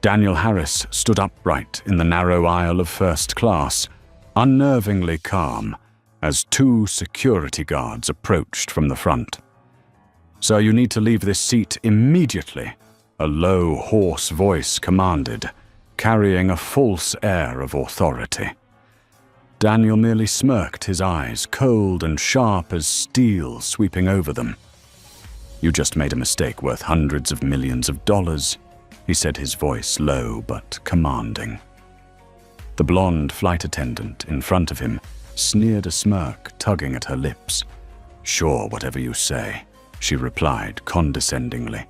Daniel Harris stood upright in the narrow aisle of first class, unnervingly calm, as two security guards approached from the front. "Sir, you need to leave this seat immediately," a low, hoarse voice commanded, carrying a false air of authority. Daniel merely smirked, his eyes cold and sharp as steel sweeping over them. "You just made a mistake worth hundreds of millions of dollars," he said, his voice low but commanding. The blonde flight attendant in front of him sneered a smirk, tugging at her lips. "Sure, whatever you say," she replied condescendingly.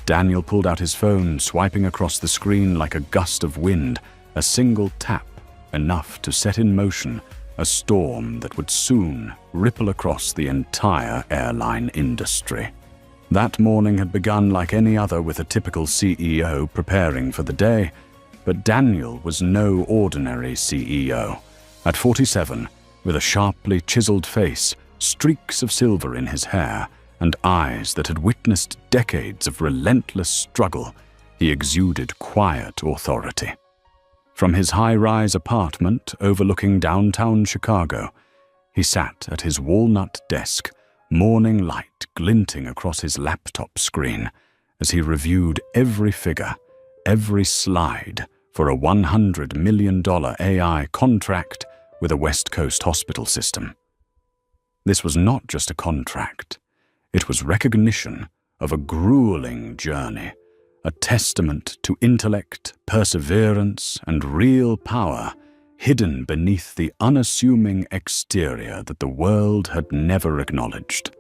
Daniel pulled out his phone, swiping across the screen like a gust of wind, a single tap enough to set in motion a storm that would soon ripple across the entire airline industry. That morning had begun like any other, with a typical CEO preparing for the day, but Daniel was no ordinary CEO. At 47, with a sharply chiseled face, streaks of silver in his hair, and eyes that had witnessed decades of relentless struggle, he exuded quiet authority. From his high-rise apartment overlooking downtown Chicago, he sat at his walnut desk, morning light glinting across his laptop screen as he reviewed every figure, every slide for a $100 million AI contract with a West Coast hospital system. This was not just a contract. It was recognition of a grueling journey, a testament to intellect, perseverance, and real power hidden beneath the unassuming exterior that the world had never acknowledged.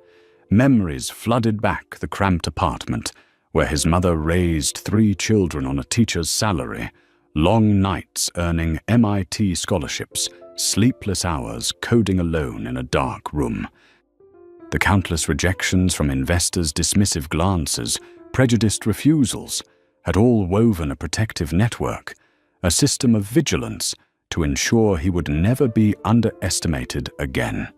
Memories flooded back the cramped apartment where his mother raised 3 children on a teacher's salary, long nights earning MIT scholarships, sleepless hours coding alone in a dark room. The countless rejections from investors' dismissive glances, prejudiced refusals, had all woven a protective network, a system of vigilance to ensure he would never be underestimated again.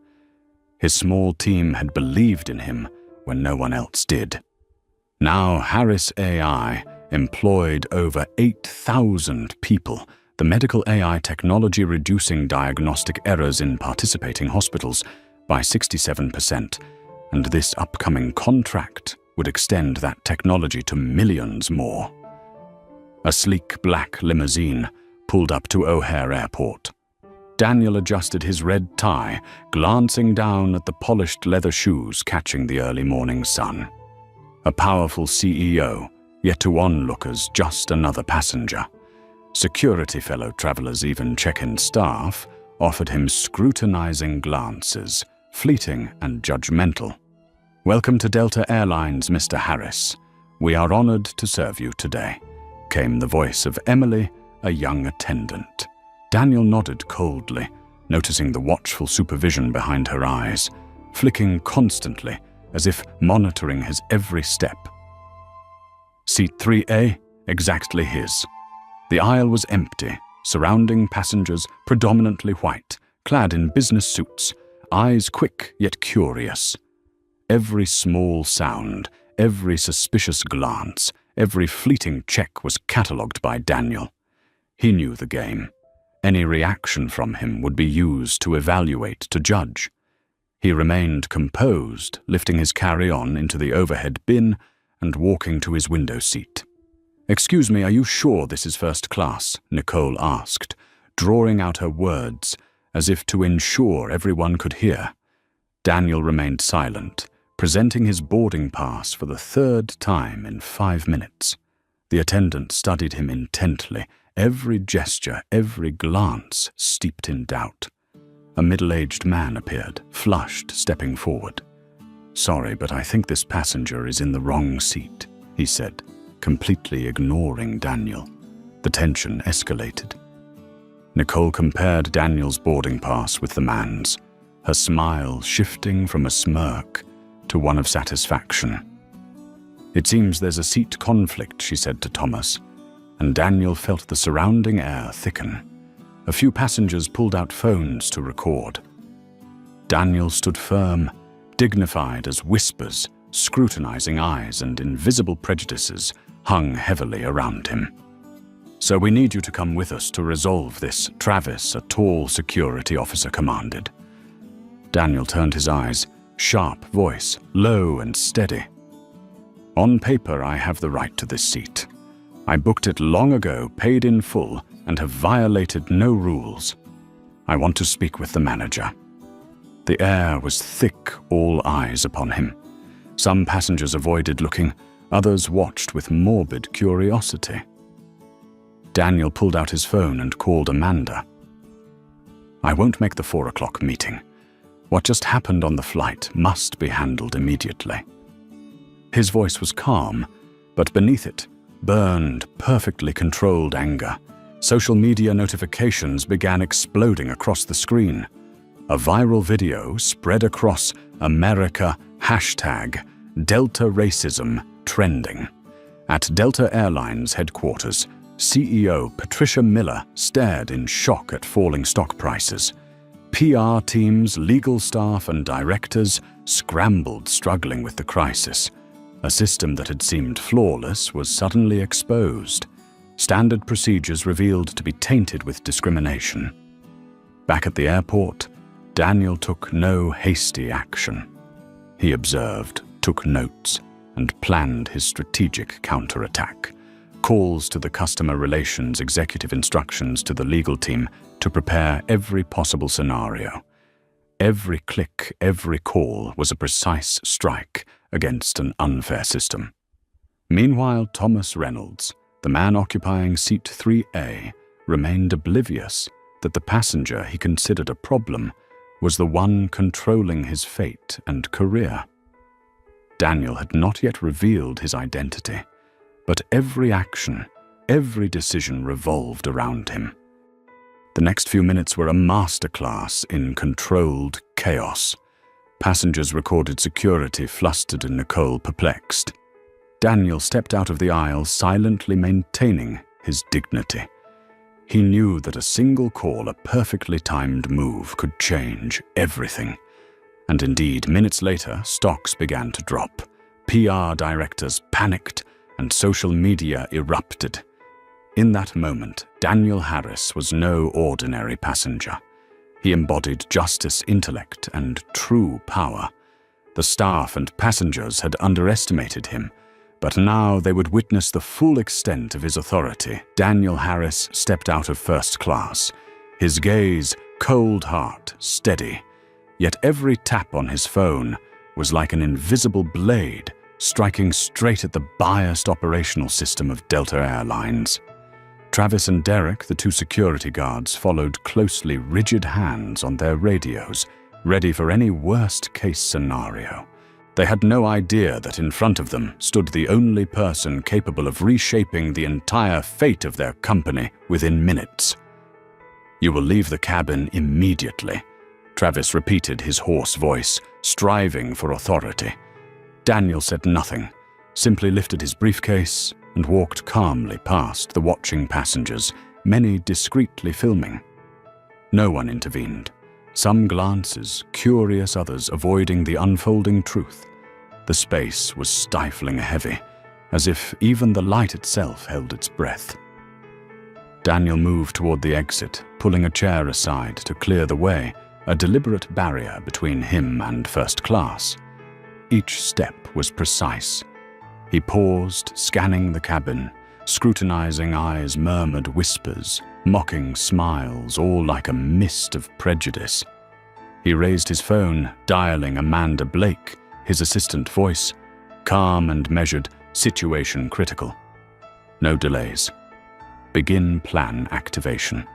His small team had believed in him when no one else did. Now Harris AI employed over 8,000 people, the medical AI technology reducing diagnostic errors in participating hospitals by 67%, and this upcoming contract would extend that technology to millions more. A sleek black limousine pulled up to O'Hare Airport. Daniel adjusted his red tie, glancing down at the polished leather shoes catching the early morning sun. A powerful CEO, yet to onlookers just another passenger. Security fellow travelers, even check-in staff, offered him scrutinizing glances, fleeting and judgmental. "Welcome to Delta Airlines, Mr. Harris. We are honored to serve you today," came the voice of Emily, a young attendant. Daniel nodded coldly, noticing the watchful supervision behind her eyes, flicking constantly as if monitoring his every step. Seat 3A, exactly his. The aisle was empty, surrounding passengers predominantly white, clad in business suits, eyes quick yet curious. Every small sound, every suspicious glance, every fleeting check was catalogued by Daniel. He knew the game. Any reaction from him would be used to evaluate, to judge. He remained composed, lifting his carry-on into the overhead bin and walking to his window seat. "Excuse me, are you sure this is first class?" Nicole asked, drawing out her words as if to ensure everyone could hear. Daniel remained silent, presenting his boarding pass for the 3rd time in 5 minutes. The attendant studied him intently, every gesture, every glance steeped in doubt. A middle-aged man appeared, flushed, stepping forward. "Sorry, but I think this passenger is in the wrong seat," he said, completely ignoring Daniel. The tension escalated. Nicole compared Daniel's boarding pass with the man's, her smile shifting from a smirk to one of satisfaction. "It seems there's a seat conflict," she said to Thomas, and Daniel felt the surrounding air thicken. A few passengers pulled out phones to record. Daniel stood firm, dignified as whispers, scrutinizing eyes and invisible prejudices hung heavily around him. "So we need you to come with us to resolve this," Travis, a tall security officer, commanded. Daniel turned his eyes, sharp voice, low and steady. "On paper, I have the right to this seat. I booked it long ago, paid in full, and have violated no rules. I want to speak with the manager." The air was thick, all eyes upon him. Some passengers avoided looking, others watched with morbid curiosity. Daniel pulled out his phone and called Amanda. "I won't make the 4 o'clock meeting. What just happened on the flight must be handled immediately." His voice was calm, but beneath it burned perfectly controlled anger. Social media notifications began exploding across the screen. A viral video spread across America, #Delta Racism trending. At Delta Airlines headquarters, CEO Patricia Miller stared in shock at falling stock prices. PR teams, legal staff, and directors scrambled, struggling with the crisis. A system that had seemed flawless was suddenly exposed. Standard procedures revealed to be tainted with discrimination. Back at the airport, Daniel took no hasty action. He observed, took notes, and planned his strategic counterattack. Calls to the customer relations executive, instructions to the legal team to prepare every possible scenario. Every click, every call was a precise strike against an unfair system. Meanwhile, Thomas Reynolds, the man occupying seat 3A, remained oblivious that the passenger he considered a problem was the one controlling his fate and career. Daniel had not yet revealed his identity, but every action, every decision revolved around him. The next few minutes were a masterclass in controlled chaos. Passengers recorded security, flustered, and Nicole perplexed. Daniel stepped out of the aisle, silently maintaining his dignity. He knew that a single call, a perfectly timed move, could change everything. And indeed, minutes later, stocks began to drop. PR directors panicked, and social media erupted. In that moment, Daniel Harris was no ordinary passenger. He embodied justice, intellect, and true power. The staff and passengers had underestimated him, but now they would witness the full extent of his authority. Daniel Harris stepped out of first class, his gaze, cold heart, steady. Yet every tap on his phone was like an invisible blade striking straight at the biased operational system of Delta Airlines. Travis and Derek, the two security guards, followed closely, rigid hands on their radios, ready for any worst-case scenario. They had no idea that in front of them stood the only person capable of reshaping the entire fate of their company within minutes. "You will leave the cabin immediately," Travis repeated, his hoarse voice, striving for authority. Daniel said nothing, simply lifted his briefcase and walked calmly past the watching passengers, many discreetly filming. No one intervened. Some glances, curious, others avoiding the unfolding truth. The space was stifling heavy, as if even the light itself held its breath. Daniel moved toward the exit, pulling a chair aside to clear the way, a deliberate barrier between him and first class. Each step was precise. He paused, scanning the cabin. Scrutinizing eyes murmured whispers, mocking smiles, all like a mist of prejudice. He raised his phone, dialing Amanda Blake, his assistant voice, calm and measured, situation critical. No delays. Begin plan activation.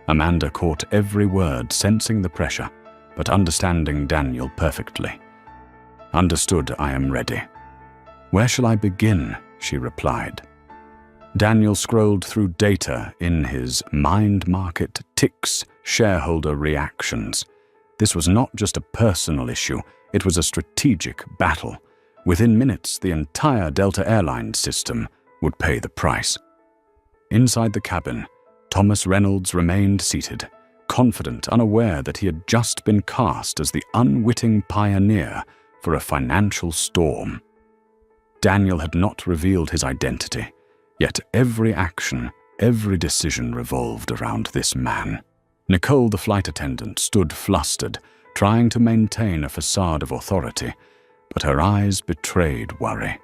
Amanda caught every word, sensing the pressure, but understanding Daniel perfectly. "Understood, I am ready." "Where shall I begin?" she replied. Daniel scrolled through data in his mind market ticks, shareholder reactions. This was not just a personal issue, it was a strategic battle. Within minutes, the entire Delta Airlines system would pay the price. Inside the cabin, Thomas Reynolds remained seated, confident, unaware that he had just been cast as the unwitting pioneer for a financial storm. Daniel had not revealed his identity, yet every action, Every decision revolved around this man. Nicole, the flight attendant, stood flustered, trying to maintain a facade of authority, but her eyes betrayed worry.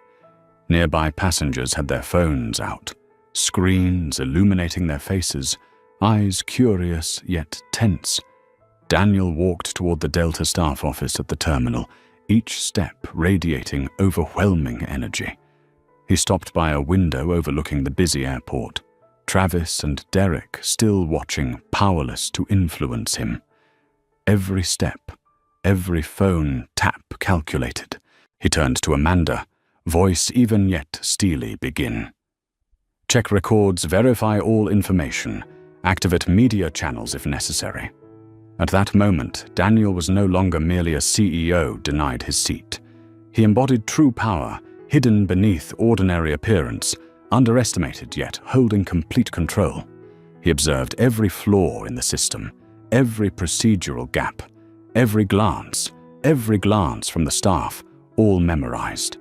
Nearby passengers had their phones out, screens illuminating their faces, eyes curious yet tense. Daniel walked toward the Delta staff office at the terminal, each step radiating overwhelming energy. He stopped by a window overlooking the busy airport. Travis and Derek still watching, powerless to influence him. Every step, every phone tap calculated. He turned to Amanda, voice even yet steely begin. Check records, verify all information, activate media channels if necessary. At that moment, Daniel was no longer merely a CEO denied his seat. He embodied true power, hidden beneath ordinary appearance, underestimated yet holding complete control. He observed every flaw in the system, every procedural gap, every glance from the staff, all memorized.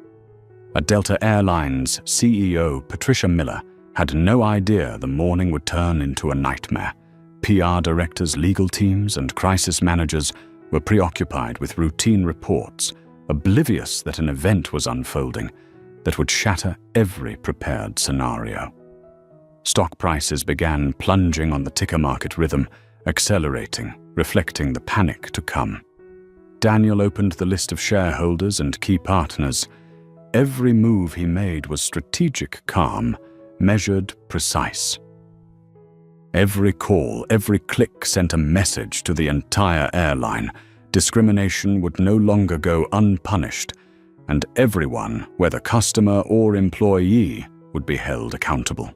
At Delta Airlines, CEO Patricia Miller had no idea the morning would turn into a nightmare. PR directors, legal teams, and crisis managers were preoccupied with routine reports, oblivious that an event was unfolding that would shatter every prepared scenario. Stock prices began plunging on the ticker market rhythm, accelerating, reflecting the panic to come. Daniel opened the list of shareholders and key partners. Every move he made was strategic, calm, measured, precise. Every call, every click sent a message to the entire airline. Discrimination would no longer go unpunished, and everyone, whether customer or employee, would be held accountable.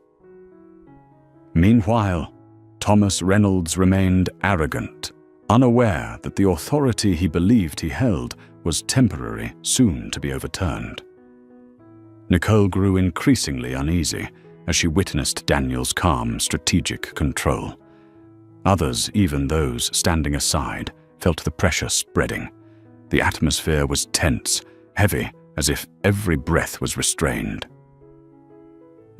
Meanwhile, Thomas Reynolds remained arrogant, unaware that the authority he believed he held was temporary, soon to be overturned. Nicole grew increasingly uneasy as she witnessed Daniel's calm, strategic control. Others, even those standing aside, felt the pressure spreading. The atmosphere was tense, heavy, as if every breath was restrained.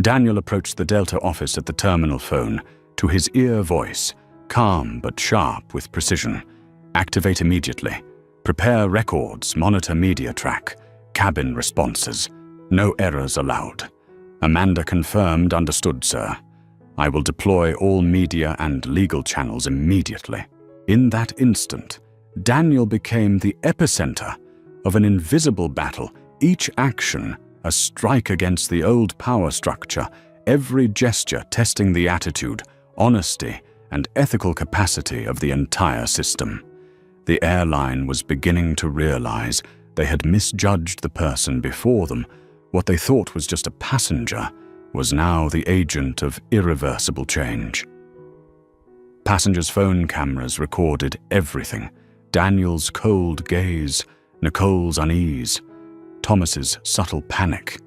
Daniel approached the Delta office at the terminal phone. To his ear voice, calm but sharp with precision. Activate immediately. Prepare records, monitor media track, cabin responses. No errors allowed. Amanda confirmed, understood, sir. I will deploy all media and legal channels immediately. In that instant, Daniel became the epicenter of an invisible battle, each action a strike against the old power structure, every gesture testing the attitude, honesty, and ethical capacity of the entire system. The airline was beginning to realize they had misjudged the person before them. What they thought was just a passenger was now the agent of irreversible change. Passengers' phone cameras recorded everything. Daniel's cold gaze, Nicole's unease, Thomas's subtle panic.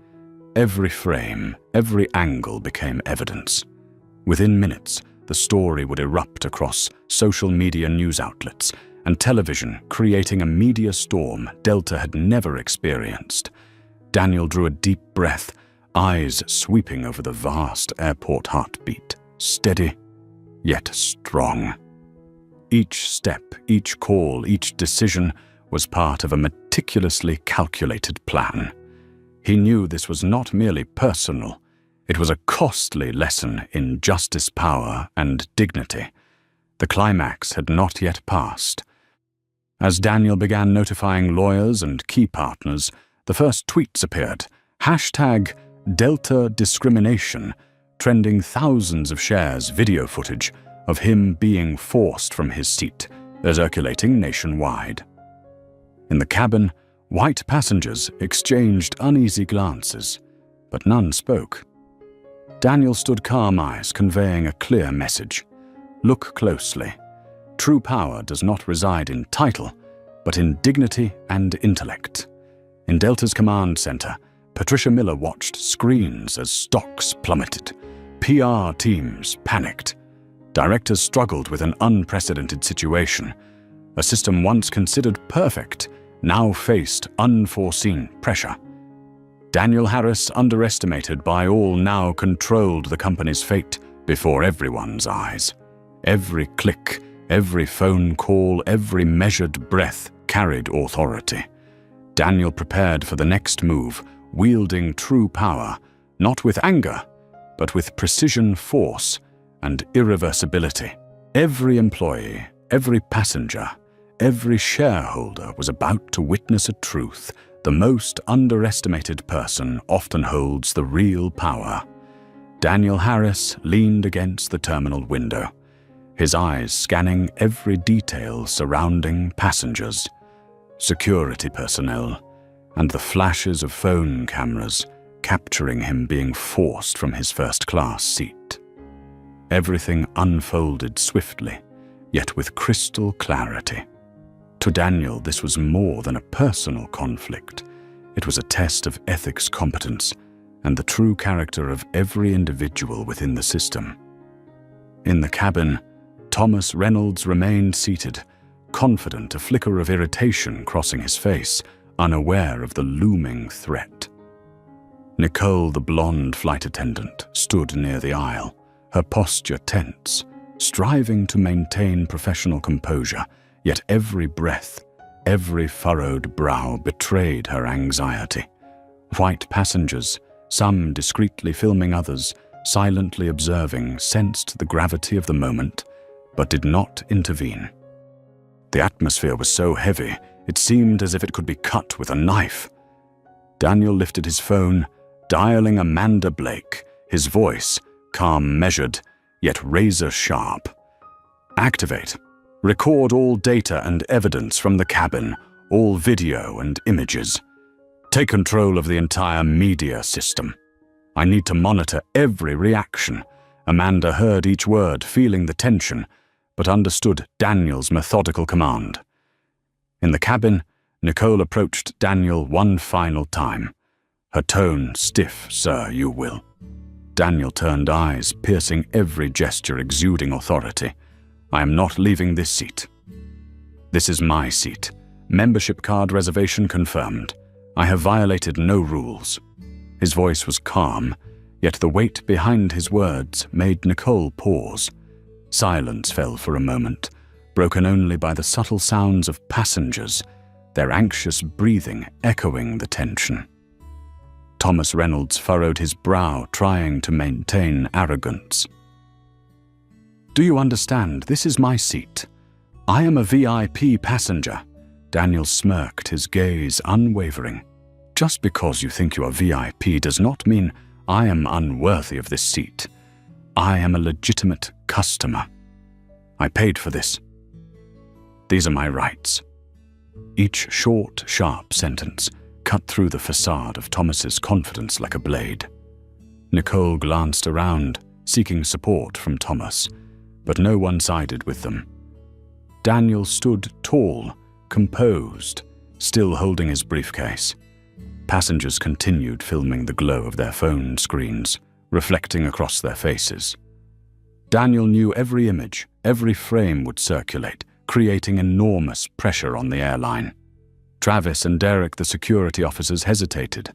Every frame, every angle became evidence. Within minutes, the story would erupt across social media news outlets and television, creating a media storm Delta had never experienced. Daniel drew a deep breath, eyes sweeping over the vast airport heartbeat, steady, yet strong. Each step, each call, each decision was part of a meticulously calculated plan. He knew this was not merely personal. It was a costly lesson in justice, power, and dignity. The climax had not yet passed. As Daniel began notifying lawyers and key partners, the first tweets appeared. #DeltaDiscrimination, trending thousands of shares video footage of him being forced from his seat, circulating nationwide. In the cabin, white passengers exchanged uneasy glances, but none spoke. Daniel stood calm, eyes conveying a clear message. Look closely. True power does not reside in title, but in dignity and intellect. In Delta's command center, Patricia Miller watched screens as stocks plummeted. PR teams panicked. Directors struggled with an unprecedented situation. A system once considered perfect now faced unforeseen pressure. Daniel Harris, underestimated by all, now controlled the company's fate, before everyone's eyes. Every click, every phone call, every measured breath carried authority. Daniel prepared for the next move, wielding true power, not with anger, but with precision, force, and irreversibility. Every employee, every passenger, every shareholder was about to witness a truth. The most underestimated person often holds the real power. Daniel Harris leaned against the terminal window, his eyes scanning every detail surrounding passengers, security personnel, and the flashes of phone cameras capturing him being forced from his first-class seat. Everything unfolded swiftly, yet with crystal clarity. To Daniel, this was more than a personal conflict. It was a test of ethics competence and the true character of every individual within the system. In the cabin, Thomas Reynolds remained seated, confident, a flicker of irritation crossing his face, unaware of the looming threat. Nicole, the blonde flight attendant, stood near the aisle, her posture tense, striving to maintain professional composure, yet every breath, every furrowed brow betrayed her anxiety. White passengers, some discreetly filming, others silently observing, sensed the gravity of the moment, but did not intervene. The atmosphere was so heavy, it seemed as if it could be cut with a knife. Daniel lifted his phone, dialing Amanda Blake, his voice calm, measured, yet razor-sharp. "Activate. Record all data and evidence from the cabin, all video and images. Take control of the entire media system. I need to monitor every reaction." Amanda heard each word, feeling the tension, but understood Daniel's methodical command. In the cabin, Nicole approached Daniel one final time, her tone stiff. "Sir, you will." Daniel turned, eyes piercing every gesture, exuding authority. "I am not leaving this seat. This is my seat. Membership card reservation confirmed. I have violated no rules." His voice was calm, yet the weight behind his words made Nicole pause. Silence fell for a moment, broken only by the subtle sounds of passengers, their anxious breathing echoing the tension. Thomas Reynolds furrowed his brow, trying to maintain arrogance. "Do you understand? This is my seat. I am a VIP passenger." Daniel smirked, his gaze unwavering. "Just because you think you are VIP does not mean I am unworthy of this seat. I am a legitimate customer. I paid for this. These are my rights." Each short, sharp sentence cut through the facade of Thomas's confidence like a blade. Nicole glanced around, seeking support from Thomas, but no one sided with them. Daniel stood tall, composed, still holding his briefcase. Passengers continued filming the glow of their phone screens, reflecting across their faces. Daniel knew every image, every frame would circulate, creating enormous pressure on the airline. Travis and Derek, the security officers, hesitated.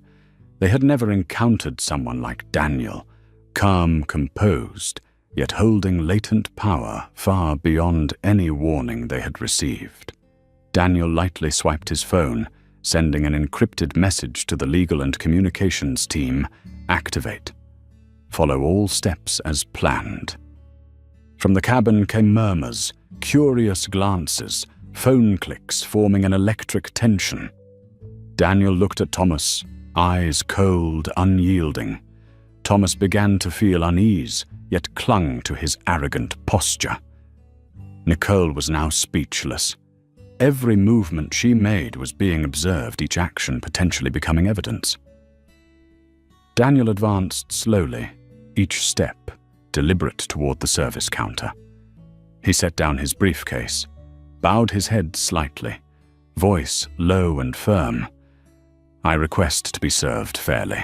They had never encountered someone like Daniel, calm, composed, yet holding latent power far beyond any warning they had received. Daniel lightly swiped his phone, sending an encrypted message to the legal and communications team: "Activate. Follow all steps as planned." From the cabin came murmurs, curious glances, phone clicks forming an electric tension. Daniel looked at Thomas, eyes cold, unyielding. Thomas began to feel unease, yet clung to his arrogant posture. Nicole was now speechless. Every movement she made was being observed, each action potentially becoming evidence. Daniel advanced slowly, each step deliberate toward the service counter. He set down his briefcase, bowed his head slightly, voice low and firm. "I request to be served fairly.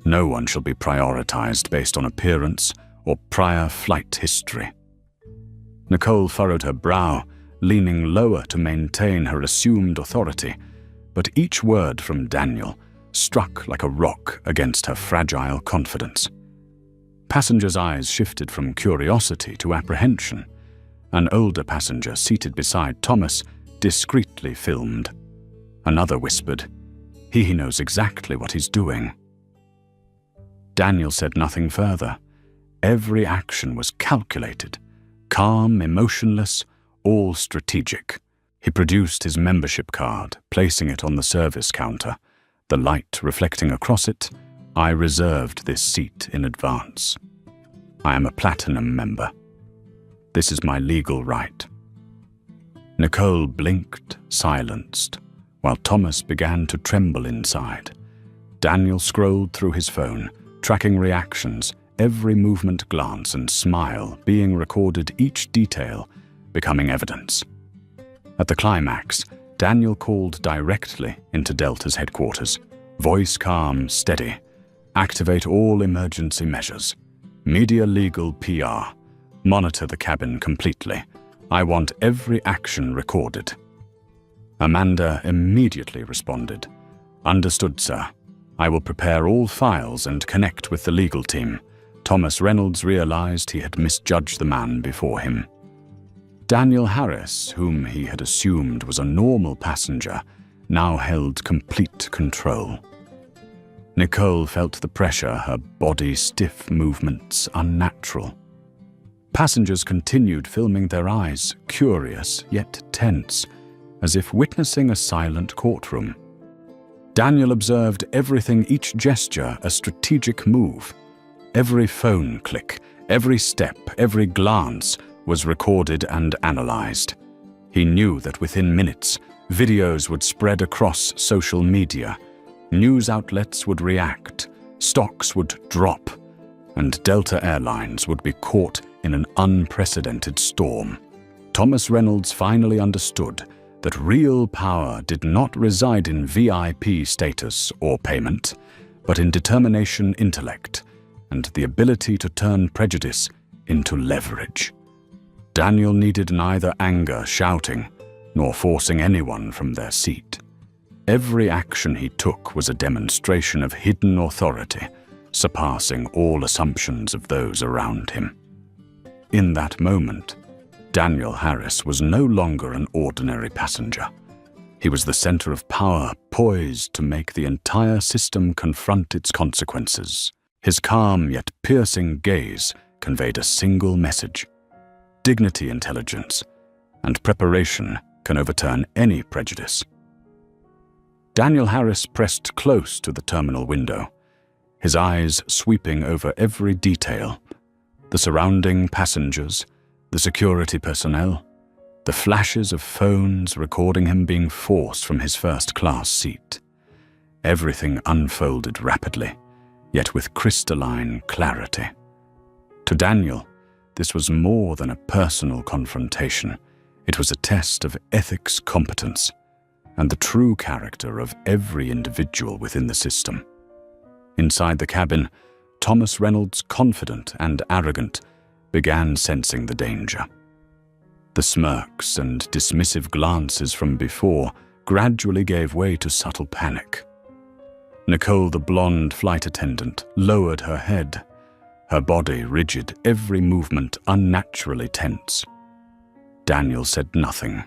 No one shall be prioritized based on appearance or prior flight history." Nicole furrowed her brow, leaning lower to maintain her assumed authority, but each word from Daniel struck like a rock against her fragile confidence. Passengers' eyes shifted from curiosity to apprehension. An older passenger seated beside Thomas discreetly filmed. Another whispered, "He knows exactly what he's doing." Daniel said nothing further. Every action was calculated, calm, emotionless, all strategic. He produced his membership card, placing it on the service counter. The light reflecting across it, I reserved this seat in advance. I am a platinum member. This is my legal right. Nicole blinked, silenced, while Thomas began to tremble inside. Daniel scrolled through his phone, tracking reactions, every movement, glance, and smile being recorded, each detail becoming evidence. At the climax, Daniel called directly into Delta's headquarters. Voice calm, steady. Activate all emergency measures. Media, legal, PR. Monitor the cabin completely. I want every action recorded. Amanda immediately responded. Understood, sir. I will prepare all files and connect with the legal team. Thomas Reynolds realized he had misjudged the man before him. Daniel Harris, whom he had assumed was a normal passenger, now held complete control. Nicole felt the pressure, her body stiff, movements unnatural. Passengers continued filming, their eyes curious yet tense, as if witnessing a silent courtroom. Daniel observed everything, each gesture a strategic move. Every phone click, every step, every glance was recorded and analyzed. He knew that within minutes, videos would spread across social media. News outlets would react, stocks would drop, and Delta Airlines would be caught in an unprecedented storm. Thomas Reynolds finally understood that real power did not reside in VIP status or payment, but in determination, intellect, and the ability to turn prejudice into leverage. Daniel needed neither anger, shouting, nor forcing anyone from their seat. Every action he took was a demonstration of hidden authority, surpassing all assumptions of those around him. In that moment, Daniel Harris was no longer an ordinary passenger. He was the center of power, poised to make the entire system confront its consequences. His calm yet piercing gaze conveyed a single message: dignity, intelligence, and preparation can overturn any prejudice. Daniel Harris pressed close to the terminal window, his eyes sweeping over every detail: the surrounding passengers, the security personnel, the flashes of phones recording him being forced from his first-class seat. Everything unfolded rapidly, yet with crystalline clarity. To Daniel, this was more than a personal confrontation. It was a test of ethics, competence, and the true character of every individual within the system. Inside the cabin, Thomas Reynolds, confident and arrogant, began sensing the danger. The smirks and dismissive glances from before gradually gave way to subtle panic. Nicole, the blonde flight attendant, lowered her head, her body rigid, every movement unnaturally tense. Daniel said nothing.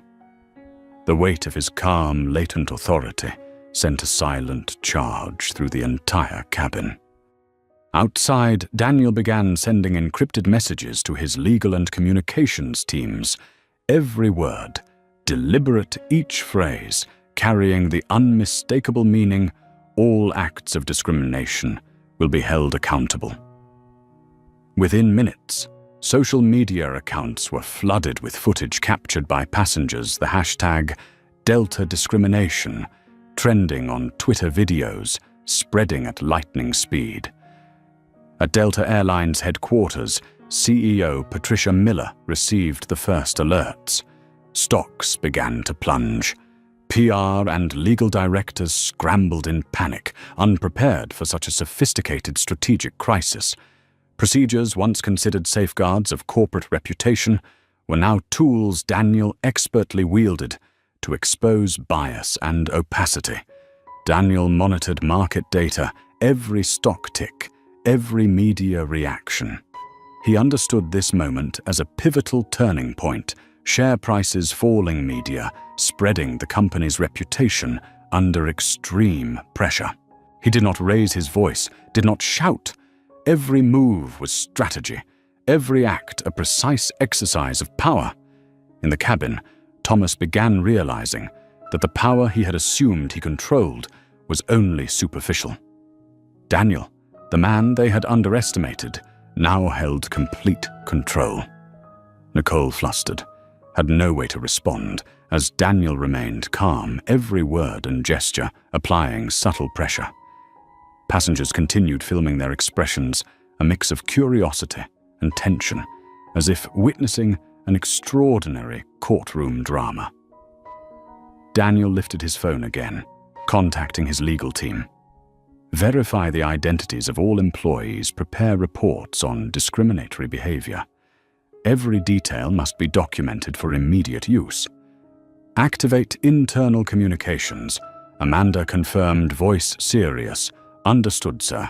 The weight of his calm, latent authority sent a silent charge through the entire cabin. Outside, Daniel began sending encrypted messages to his legal and communications teams. Every word, deliberate, each phrase, carrying the unmistakable meaning, all acts of discrimination will be held accountable. Within minutes, social media accounts were flooded with footage captured by passengers, the hashtag Delta Discrimination, trending on Twitter, videos spreading at lightning speed. At Delta Airlines headquarters, CEO Patricia Miller received the first alerts. Stocks began to plunge. PR and legal directors scrambled in panic, unprepared for such a sophisticated strategic crisis. Procedures once considered safeguards of corporate reputation were now tools Daniel expertly wielded to expose bias and opacity. Daniel monitored market data, every stock tick, every media reaction. He understood this moment as a pivotal turning point, share prices falling, media spreading the company's reputation under extreme pressure. He did not raise his voice, did not shout. Every move was strategy, every act a precise exercise of power. In the cabin, Thomas began realizing that the power he had assumed he controlled was only superficial. Daniel, the man they had underestimated, now held complete control. Nicole, flustered, had no way to respond as Daniel remained calm, every word and gesture applying subtle pressure. Passengers continued filming their expressions, a mix of curiosity and tension, as if witnessing an extraordinary courtroom drama. Daniel lifted his phone again, contacting his legal team. Verify the identities of all employees, prepare reports on discriminatory behavior. Every detail must be documented for immediate use. Activate internal communications. Amanda confirmed, voice serious. Understood, sir.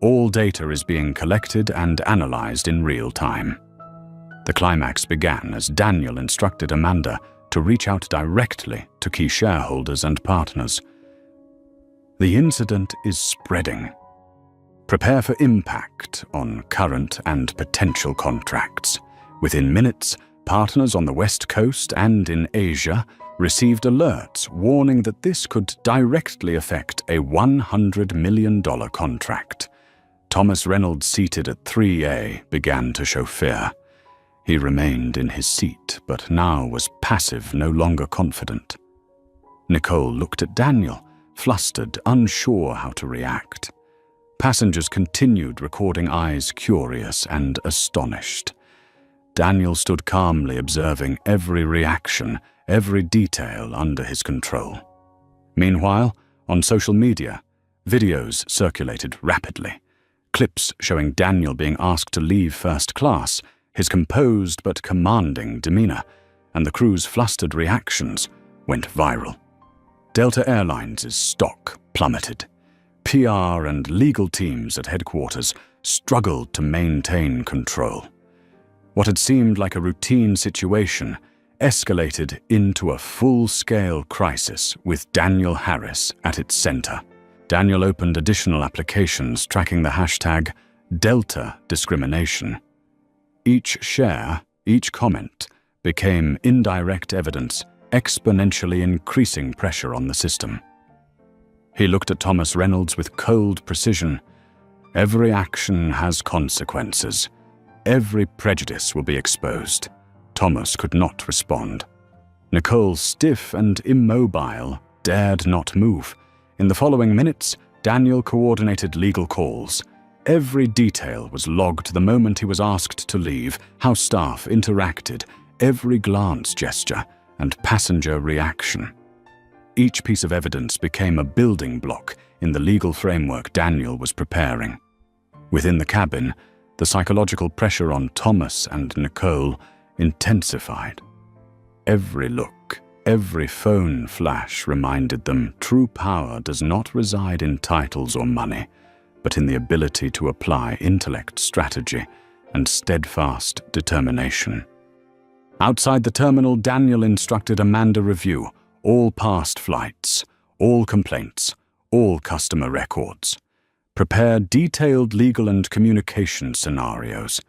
All data is being collected and analyzed in real time. The climax began as Daniel instructed Amanda to reach out directly to key shareholders and partners. The incident is spreading. Prepare for impact on current and potential contracts. Within minutes, partners on the West Coast and in Asia received alerts warning that this could directly affect a $100 million contract. Thomas Reynolds, seated at 3A, began to show fear. He remained in his seat, but now was passive, no longer confident. Nicole looked at Daniel, flustered, unsure how to react. Passengers continued recording, eyes curious and astonished. Daniel stood calmly observing every reaction, every detail under his control. Meanwhile, on social media, videos circulated rapidly. Clips showing Daniel being asked to leave first class, his composed but commanding demeanor, and the crew's flustered reactions went viral. Delta Airlines' stock plummeted. PR and legal teams at headquarters struggled to maintain control. What had seemed like a routine situation escalated into a full-scale crisis with Daniel Harris at its center. Daniel opened additional applications tracking the hashtag Delta discrimination. Each share, each comment, became indirect evidence, exponentially increasing pressure on the system. He looked at Thomas Reynolds with cold precision. Every action has consequences. Every prejudice will be exposed. Thomas could not respond. Nicole, stiff and immobile, dared not move. In the following minutes, Daniel coordinated legal calls. Every detail was logged the moment he was asked to leave, how staff interacted, every glance, gesture, and passenger reaction. Each piece of evidence became a building block in the legal framework Daniel was preparing. Within the cabin, the psychological pressure on Thomas and Nicole intensified. Every look, every phone flash reminded them true power does not reside in titles or money, but in the ability to apply intellect, strategy, and steadfast determination. Outside the terminal, Daniel instructed Amanda review all past flights, all complaints, all customer records. Prepare detailed legal and communication scenarios.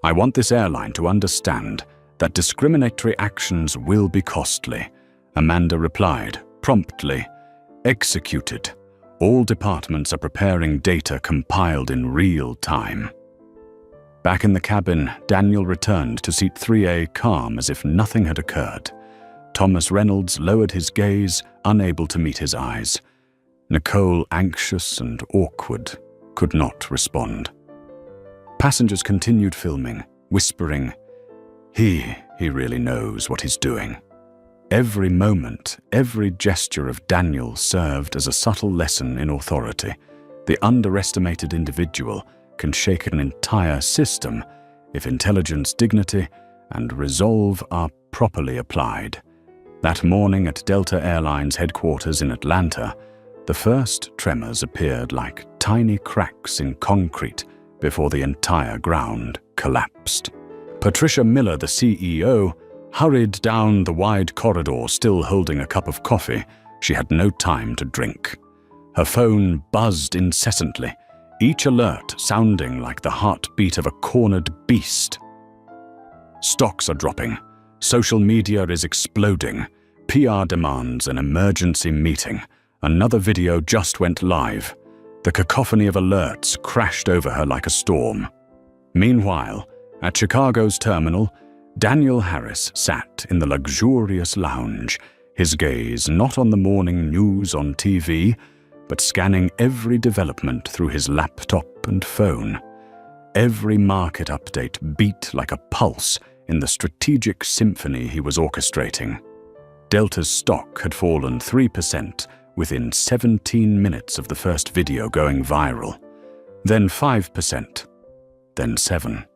I want this airline to understand that discriminatory actions will be costly. Amanda replied, promptly, executed. All departments are preparing data compiled in real time. Back in the cabin, Daniel returned to seat 3A, calm as if nothing had occurred. Thomas Reynolds lowered his gaze, unable to meet his eyes. Nicole, anxious and awkward, could not respond. Passengers continued filming, whispering, He really knows what he's doing. Every moment, every gesture of Daniel served as a subtle lesson in authority. The underestimated individual can shake an entire system if intelligence, dignity, and resolve are properly applied. That morning at Delta Airlines headquarters in Atlanta, The first tremors appeared like tiny cracks in concrete before the entire ground collapsed. Patricia Miller, the CEO, hurried down the wide corridor, still holding a cup of coffee. She had no time to drink. Her phone buzzed incessantly, each alert sounding like the heartbeat of a cornered beast. Stocks are dropping. Social media is exploding. PR demands an emergency meeting. Another video just went live. The cacophony of alerts crashed over her like a storm. Meanwhile, at Chicago's terminal, Daniel Harris sat in the luxurious lounge, his gaze not on the morning news on TV, but scanning every development through his laptop and phone. Every market update beat like a pulse in the strategic symphony he was orchestrating. Delta's stock had fallen 3% within 17 minutes of the first video going viral, then 5%, then 7%.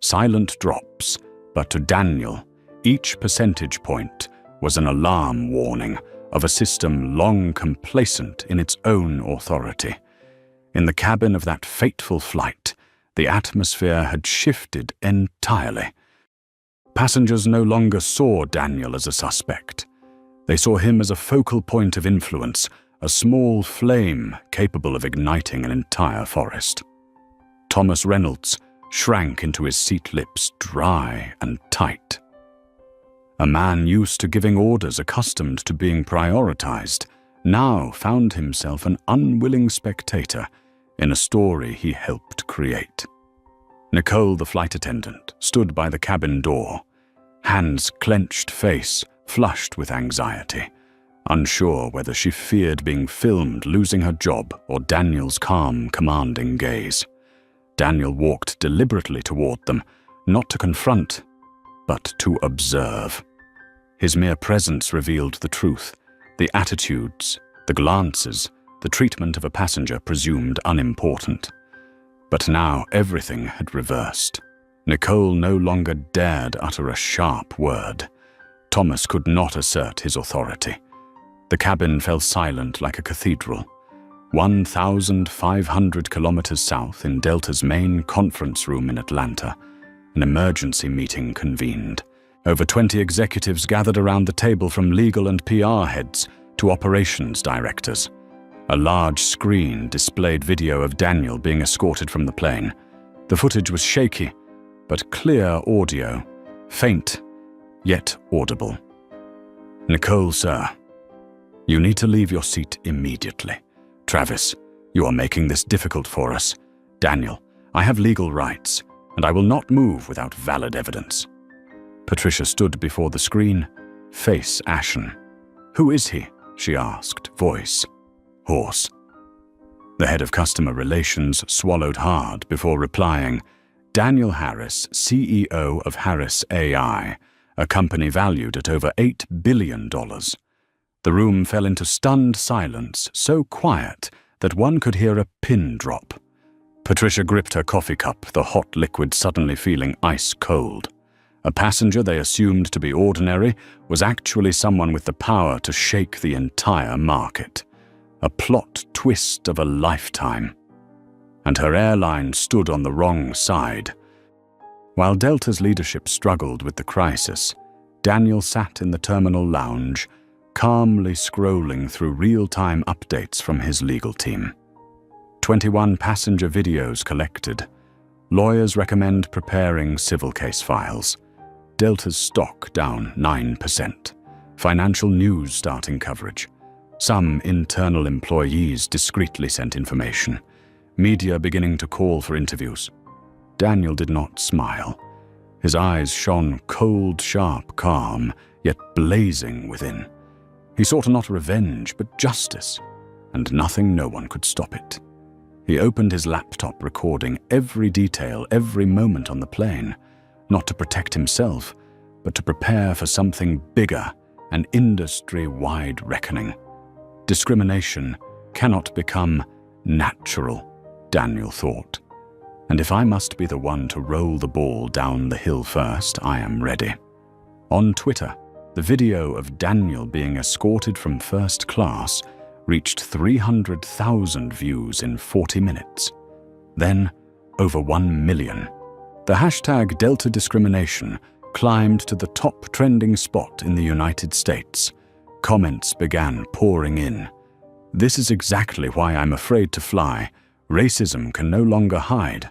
Silent drops, but to Daniel, each percentage point was an alarm warning of a system long complacent in its own authority. In the cabin of that fateful flight, the atmosphere had shifted entirely. Passengers no longer saw Daniel as a suspect. They saw him as a focal point of influence, a small flame capable of igniting an entire forest. Thomas Reynolds shrank into his seat, lips dry and tight. A man used to giving orders, accustomed to being prioritized, now found himself an unwilling spectator in a story he helped create. Nicole, the flight attendant, stood by the cabin door, hands clenched, face flushed with anxiety, unsure whether she feared being filmed, losing her job, or Daniel's calm, commanding gaze. Daniel walked deliberately toward them, not to confront, but to observe. His mere presence revealed the truth, the attitudes, the glances, the treatment of a passenger presumed unimportant. But now everything had reversed. Nicole no longer dared utter a sharp word. Thomas could not assert his authority. The cabin fell silent like a cathedral. 1,500 kilometers south, in Delta's main conference room in Atlanta, an emergency meeting convened. Over 20 executives gathered around the table, from legal and PR heads to operations directors. A large screen displayed video of Daniel being escorted from the plane. The footage was shaky, but clear audio, faint, yet audible. "Nicole, sir, you need to leave your seat immediately. Travis, you are making this difficult for us. Daniel, I have legal rights, and I will not move without valid evidence." Patricia stood before the screen, face ashen. "Who is he?" she asked, voice hoarse. The head of customer relations swallowed hard before replying, "Daniel Harris, CEO of Harris AI, a company valued at over $8 billion. The room fell into stunned silence, so quiet that one could hear a pin drop. Patricia gripped her coffee cup, the hot liquid suddenly feeling ice cold. A passenger they assumed to be ordinary was actually someone with the power to shake the entire market. A plot twist of a lifetime. And her airline stood on the wrong side. While Delta's leadership struggled with the crisis, Daniel sat in the terminal lounge, calmly scrolling through real-time updates from his legal team. 21 passenger videos collected. Lawyers recommend preparing civil case files. Delta's stock down 9%. Financial news starting coverage. Some internal employees discreetly sent information. Media beginning to call for interviews. Daniel did not smile. His eyes shone cold, sharp, calm, yet blazing within. He sought not revenge, but justice, and nothing, no one could stop it. He opened his laptop, recording every detail, every moment on the plane, not to protect himself, but to prepare for something bigger, an industry-wide reckoning. Discrimination cannot become natural, Daniel thought. And if I must be the one to roll the ball down the hill first, I am ready. On Twitter, the video of Daniel being escorted from first class reached 300,000 views in 40 minutes. Then, over 1 million. The hashtag Delta Discrimination climbed to the top trending spot in the United States. Comments began pouring in. "This is exactly why I'm afraid to fly. Racism can no longer hide.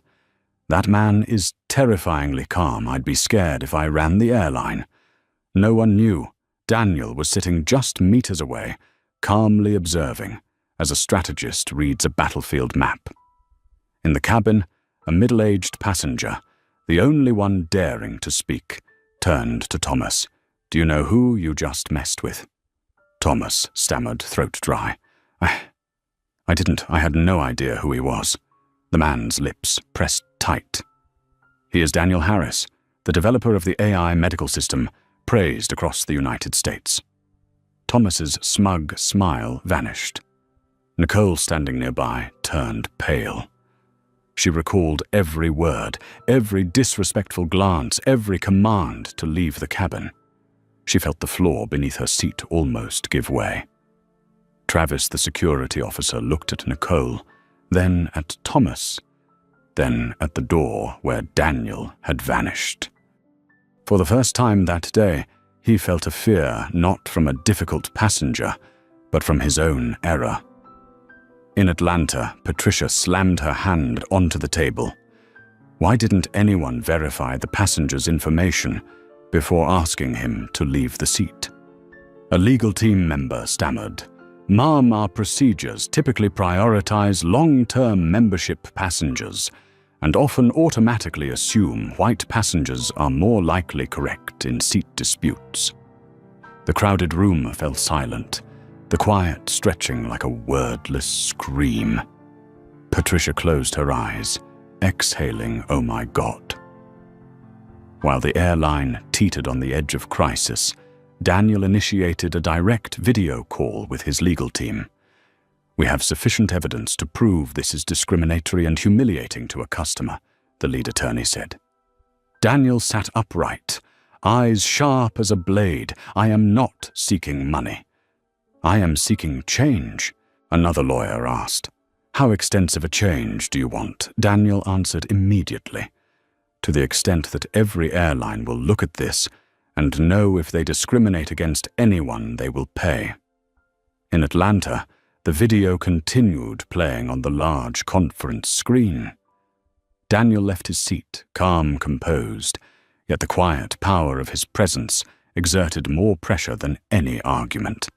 That man is terrifyingly calm. I'd be scared if I ran the airline." No one knew. Daniel was sitting just meters away, calmly observing, as a strategist reads a battlefield map. In the cabin, a middle-aged passenger, the only one daring to speak, turned to Thomas. "Do you know who you just messed with?" Thomas stammered, throat dry. I didn't. I had no idea who he was." The man's lips pressed tight. "He is Daniel Harris, the developer of the AI medical system, praised across the United States." Thomas's smug smile vanished. Nicole, standing nearby, turned pale. She recalled every word, every disrespectful glance, every command to leave the cabin. She felt the floor beneath her seat almost give way. Travis, the security officer, looked at Nicole, then at Thomas, then at the door where Daniel had vanished. For the first time that day, he felt a fear not from a difficult passenger, but from his own error. In Atlanta, Patricia slammed her hand onto the table. Why didn't anyone verify the passenger's information before asking him to leave the seat? A legal team member stammered, "Ma'am, our procedures typically prioritize long-term membership passengers and often automatically assume white passengers are more likely correct in seat disputes." The crowded room fell silent, the quiet stretching like a wordless scream. Patricia closed her eyes, exhaling, "Oh my God." While the airline teetered on the edge of crisis, Daniel initiated a direct video call with his legal team. "We have sufficient evidence to prove this is discriminatory and humiliating to a customer," the lead attorney said. Daniel sat upright, eyes sharp as a blade. "I am not seeking money. I am seeking change," another lawyer asked. "How extensive a change do you want?" Daniel answered immediately. "To the extent that every airline will look at this and know if they discriminate against anyone, they will pay." In Atlanta, the video continued playing on the large conference screen. Daniel left his seat, calm, composed, yet the quiet power of his presence exerted more pressure than any argument.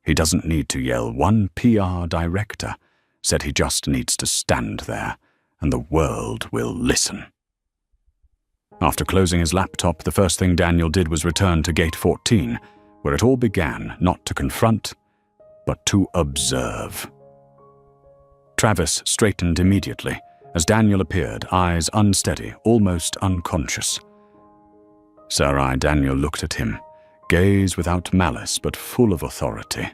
He doesn't need to yell. One PR director said he just needs to stand there, and the world will listen. After closing his laptop, the first thing Daniel did was return to Gate 14, where it all began, not to confront, but to observe. Travis straightened immediately as Daniel appeared, eyes unsteady, almost unconscious. Sir, Daniel looked at him, gaze without malice but full of authority.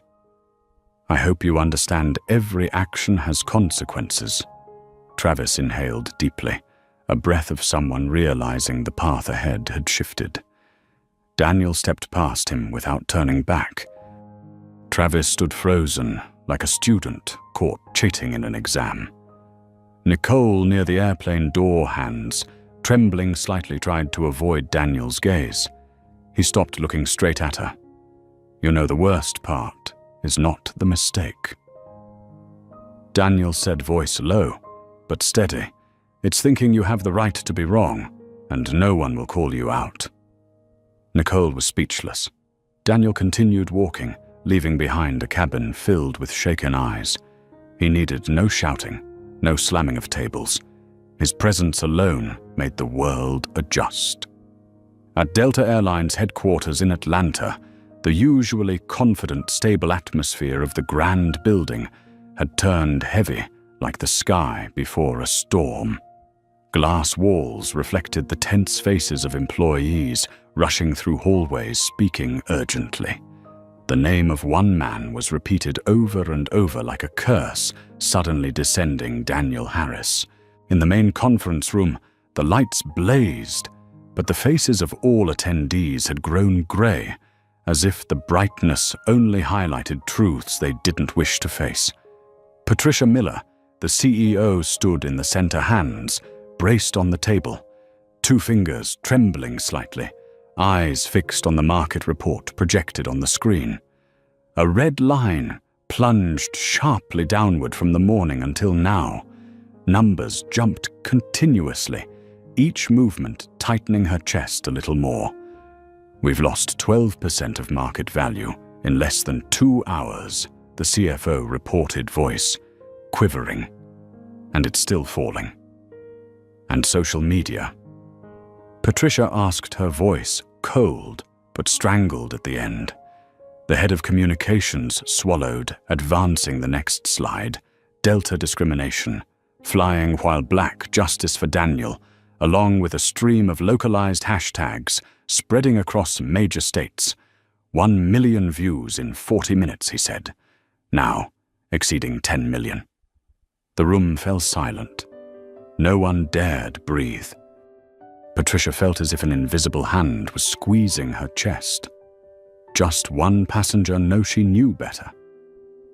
"I hope you understand every action has consequences." Travis inhaled deeply, a breath of someone realizing the path ahead had shifted. Daniel stepped past him without turning back. Travis stood frozen, like a student caught cheating in an exam. Nicole, near the airplane door hands, trembling slightly, tried to avoid Daniel's gaze. He stopped, looking straight at her. "You know, the worst part is not the mistake." Daniel said, voice low, but steady. "It's thinking you have the right to be wrong, and no one will call you out." Nicole was speechless. Daniel continued walking, leaving behind a cabin filled with shaken eyes. He needed no shouting, no slamming of tables. His presence alone made the world adjust. At Delta Airlines headquarters in Atlanta, the usually confident, stable atmosphere of the grand building had turned heavy like the sky before a storm. Glass walls reflected the tense faces of employees rushing through hallways, speaking urgently. The name of one man was repeated over and over like a curse, suddenly descending: Daniel Harris. In the main conference room, the lights blazed, but the faces of all attendees had grown gray, as if the brightness only highlighted truths they didn't wish to face. Patricia Miller, the CEO, stood in the center, hands braced on the table, 2 fingers trembling slightly, eyes fixed on the market report projected on the screen. A red line plunged sharply downward from the morning until now. Numbers jumped continuously, each movement tightening her chest a little more. "We've lost 12% of market value in less than 2 hours, the CFO reported, voice quivering. "And it's still falling." "And social media?" Patricia asked, her voice cold but strangled at the end. The head of communications swallowed, advancing the next slide. Delta discrimination, flying while black, justice for Daniel, along with a stream of localized hashtags spreading across major states. 1 million views in 40 minutes, he said, now exceeding 10 million. The room fell silent. No one dared breathe. Patricia felt as if an invisible hand was squeezing her chest. Just one passenger, no, she knew better.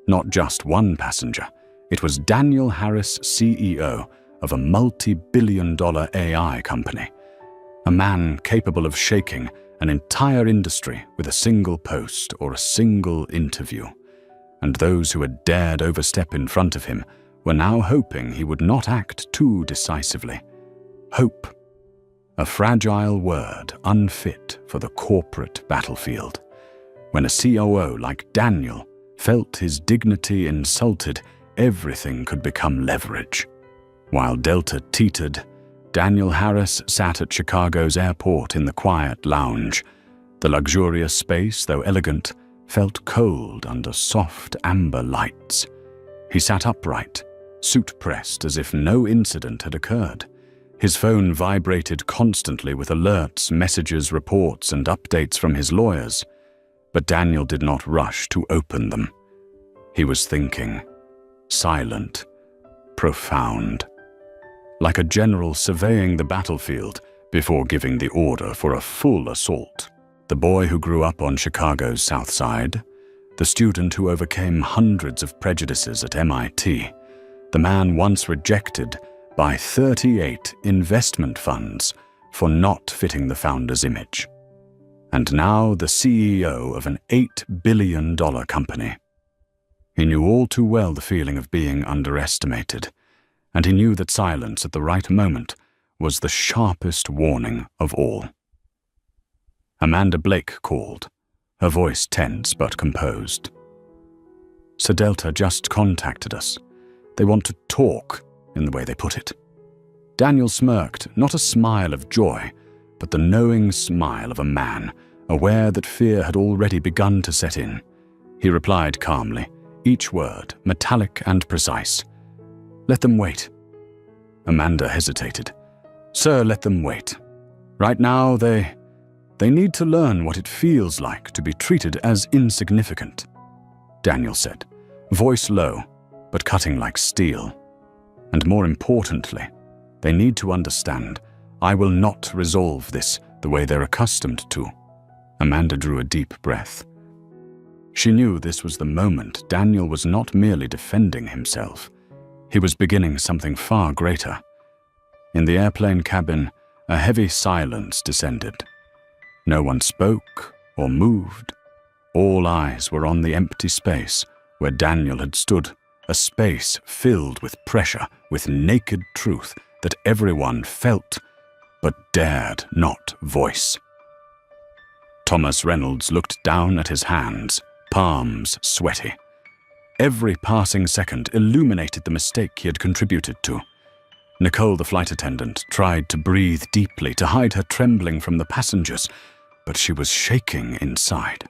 Not just one passenger. It was Daniel Harris, CEO of a multi-billion-dollar AI company. A man capable of shaking an entire industry with a single post or a single interview. And those who had dared overstep in front of him were now hoping he would not act too decisively. Hope. A fragile word unfit for the corporate battlefield. When a COO like Daniel felt his dignity insulted, everything could become leverage. While Delta teetered, Daniel Harris sat at Chicago's airport in the quiet lounge. The luxurious space, though elegant, felt cold under soft amber lights. He sat upright, suit-pressed as if no incident had occurred. His phone vibrated constantly with alerts, messages, reports, and updates from his lawyers. But Daniel did not rush to open them. He was thinking, silent, profound, like a general surveying the battlefield before giving the order for a full assault. The boy who grew up on Chicago's South Side, the student who overcame hundreds of prejudices at MIT, the man once rejected by 38 investment funds for not fitting the founder's image. And now the CEO of an $8 billion company. He knew all too well the feeling of being underestimated, and he knew that silence at the right moment was the sharpest warning of all. Amanda Blake called, her voice tense but composed. "Sir Delta just contacted us. They want to talk," in the way they put it. Daniel smirked, not a smile of joy, but the knowing smile of a man, aware that fear had already begun to set in. He replied calmly, each word metallic and precise. "Let them wait." Amanda hesitated. "Sir, let them wait. Right now, they need to learn what it feels like to be treated as insignificant," Daniel said, voice low, but cutting like steel. "And more importantly, they need to understand I will not resolve this the way they're accustomed to." Amanda drew a deep breath. She knew this was the moment Daniel was not merely defending himself. He was beginning something far greater. In the airplane cabin, a heavy silence descended. No one spoke or moved. All eyes were on the empty space where Daniel had stood, a space filled with pressure, with naked truth that everyone felt but dared not voice. Thomas Reynolds looked down at his hands, palms sweaty. Every passing second illuminated the mistake he had contributed to. Nicole, the flight attendant, tried to breathe deeply to hide her trembling from the passengers, but she was shaking inside.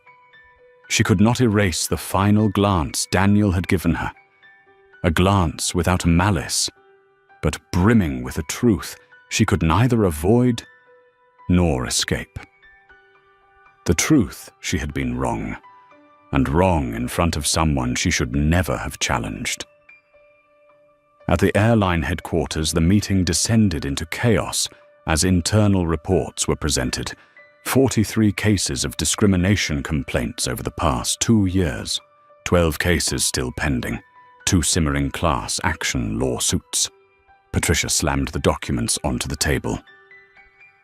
She could not erase the final glance Daniel had given her. A glance without malice, but brimming with a truth she could neither avoid nor escape. The truth she had been wrong, and wrong in front of someone she should never have challenged. At the airline headquarters, the meeting descended into chaos as internal reports were presented. 43 cases of discrimination complaints over the past 2 years. 12 cases still pending. 2 simmering class action lawsuits. Patricia slammed the documents onto the table.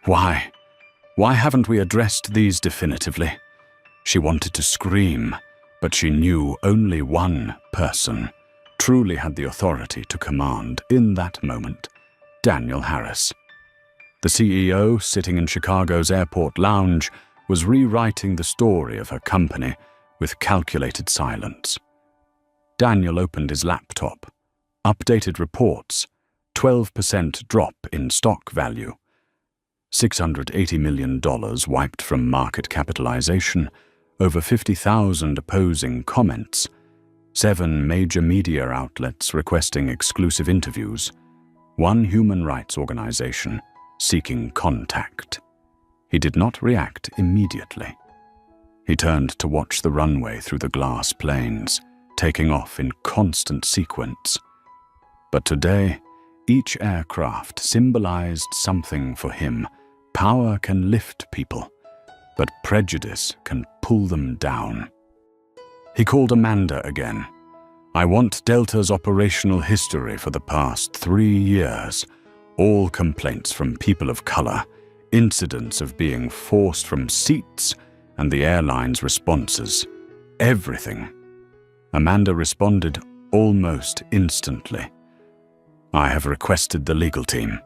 Why? Why haven't we addressed these definitively? She wanted to scream, but she knew only one person truly had the authority to command in that moment: Daniel Harris. The CEO, sitting in Chicago's airport lounge, was rewriting the story of her company with calculated silence. Daniel opened his laptop. Updated reports. 12% drop in stock value. $680 million wiped from market capitalization. Over 50,000 opposing comments. 7 major media outlets requesting exclusive interviews. 1 human rights organization seeking contact. He did not react immediately. He turned to watch the runway through the glass planes, taking off in constant sequence. But today, each aircraft symbolized something for him. Power can lift people, but prejudice can pull them down. He called Amanda again. I want Delta's operational history for the past 3 years. All complaints from people of color, incidents of being forced from seats, and the airline's responses. Everything. Amanda responded almost instantly. I have requested the legal team.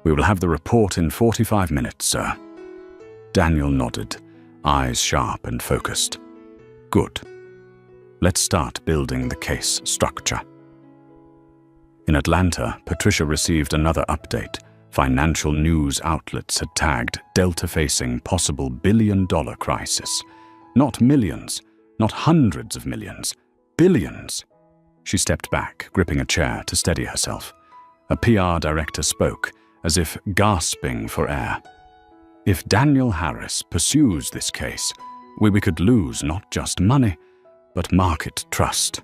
We will have the report in 45 minutes, sir. Daniel nodded, eyes sharp and focused. Good. Let's start building the case structure. In Atlanta, Patricia received another update. Financial news outlets had tagged Delta facing possible billion-dollar crisis. Not millions, not hundreds of millions, billions. She stepped back, gripping a chair to steady herself. A PR director spoke, as if gasping for air. If Daniel Harris pursues this case, we could lose not just money, but market trust.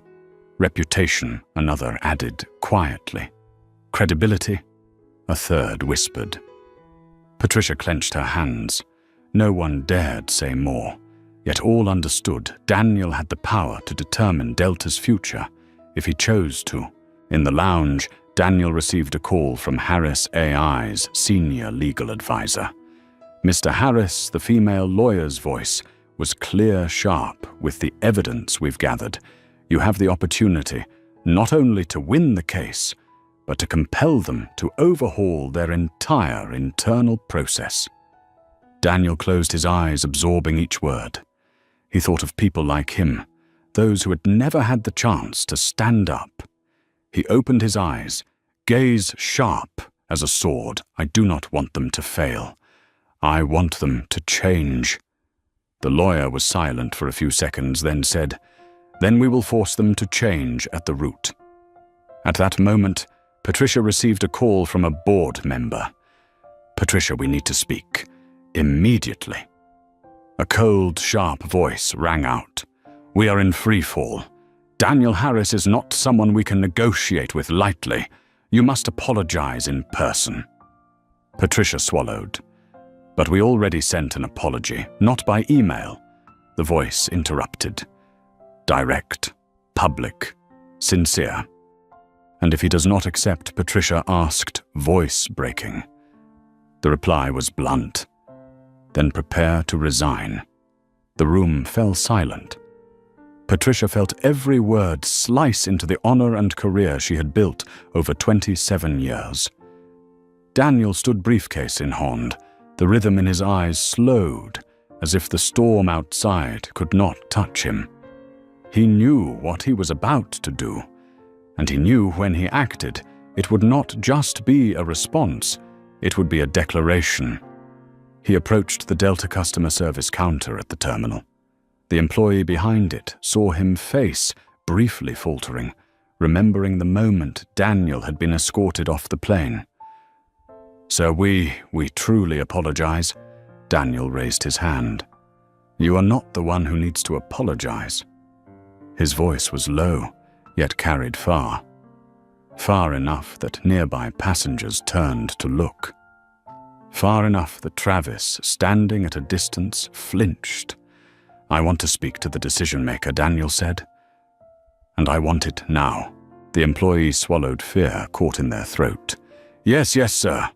Reputation, another added quietly. Credibility, a third whispered. Patricia clenched her hands. No one dared say more, yet all understood Daniel had the power to determine Delta's future if he chose to. In the lounge, Daniel received a call from Harris AI's senior legal advisor. Mr. Harris, the female lawyer's voice, was clear, sharp. With the evidence we've gathered, you have the opportunity not only to win the case, but to compel them to overhaul their entire internal process. Daniel closed his eyes, absorbing each word. He thought of people like him, those who had never had the chance to stand up. He opened his eyes, gaze sharp as a sword. I do not want them to fail. I want them to change. The lawyer was silent for a few seconds, then said, Then we will force them to change at the root. At that moment, Patricia received a call from a board member. Patricia, we need to speak. Immediately. A cold, sharp voice rang out. We are in free fall. Daniel Harris is not someone we can negotiate with lightly. You must apologize in person. Patricia swallowed. But we already sent an apology, not by email. The voice interrupted. Direct, public, sincere. And if he does not accept, Patricia asked, voice-breaking. The reply was blunt. Then prepare to resign. The room fell silent. Patricia felt every word slice into the honor and career she had built over 27 years. Daniel stood briefcase in hand. The rhythm in his eyes slowed, as if the storm outside could not touch him. He knew what he was about to do, and he knew when he acted, it would not just be a response, it would be a declaration. He approached the Delta customer service counter at the terminal. The employee behind it saw him face, briefly faltering, remembering the moment Daniel had been escorted off the plane. Sir, we truly apologize. Daniel raised his hand. You are not the one who needs to apologize. His voice was low, yet carried far. Far enough that nearby passengers turned to look. far enough that Travis, standing at a distance, flinched. "I want to speak to the decision-maker," Daniel said. "And I want it now." The employee swallowed fear caught in their throat. Yes, sir.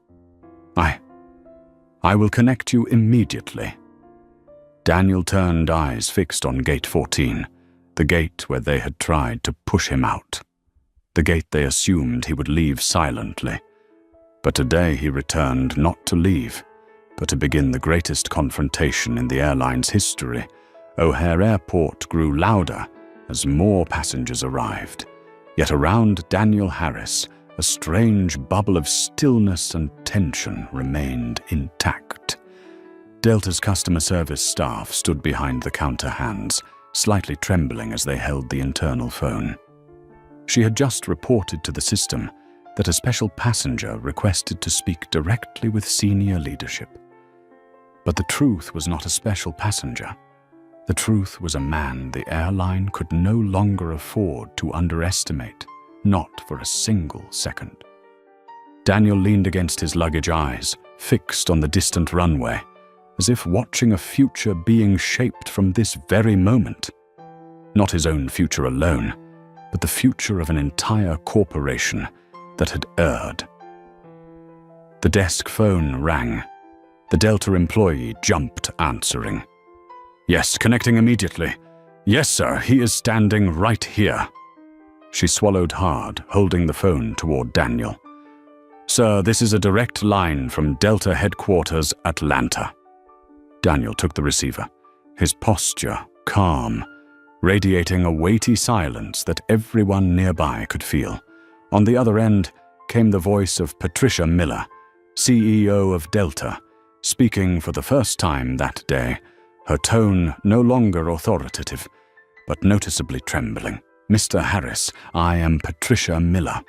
I will connect you immediately." Daniel turned, eyes fixed on Gate 14, the gate where they had tried to push him out, the gate they assumed he would leave silently. But today he returned not to leave, but to begin the greatest confrontation in the airline's history. O'Hare Airport grew louder as more passengers arrived. Yet around Daniel Harris, a strange bubble of stillness and tension remained intact. Delta's customer service staff stood behind the counter, hands slightly trembling as they held the internal phone. She had just reported to the system that a special passenger requested to speak directly with senior leadership. But the truth was not a special passenger. The truth was a man the airline could no longer afford to underestimate, not for a single second. Daniel leaned against his luggage, eyes fixed on the distant runway, as if watching a future being shaped from this very moment. Not his own future alone, but the future of an entire corporation that had erred. The desk phone rang. The Delta employee jumped, answering. "Yes, connecting immediately." "Yes, sir, he is standing right here." She swallowed hard, holding the phone toward Daniel. "Sir, this is a direct line from Delta headquarters, Atlanta." Daniel took the receiver, his posture calm, radiating a weighty silence that everyone nearby could feel. On the other end came the voice of Patricia Miller, CEO of Delta, speaking for the first time that day, her tone no longer authoritative, but noticeably trembling. "Mr. Harris, I am Patricia Miller.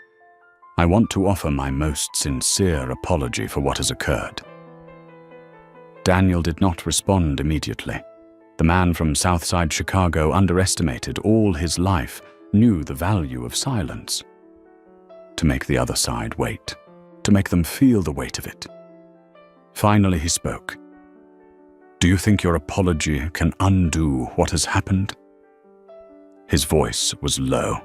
I want to offer my most sincere apology for what has occurred." Daniel did not respond immediately. The man from Southside Chicago, underestimated all his life, knew the value of silence. To make the other side wait, to make them feel the weight of it. Finally he spoke. "Do you think your apology can undo what has happened?" His voice was low,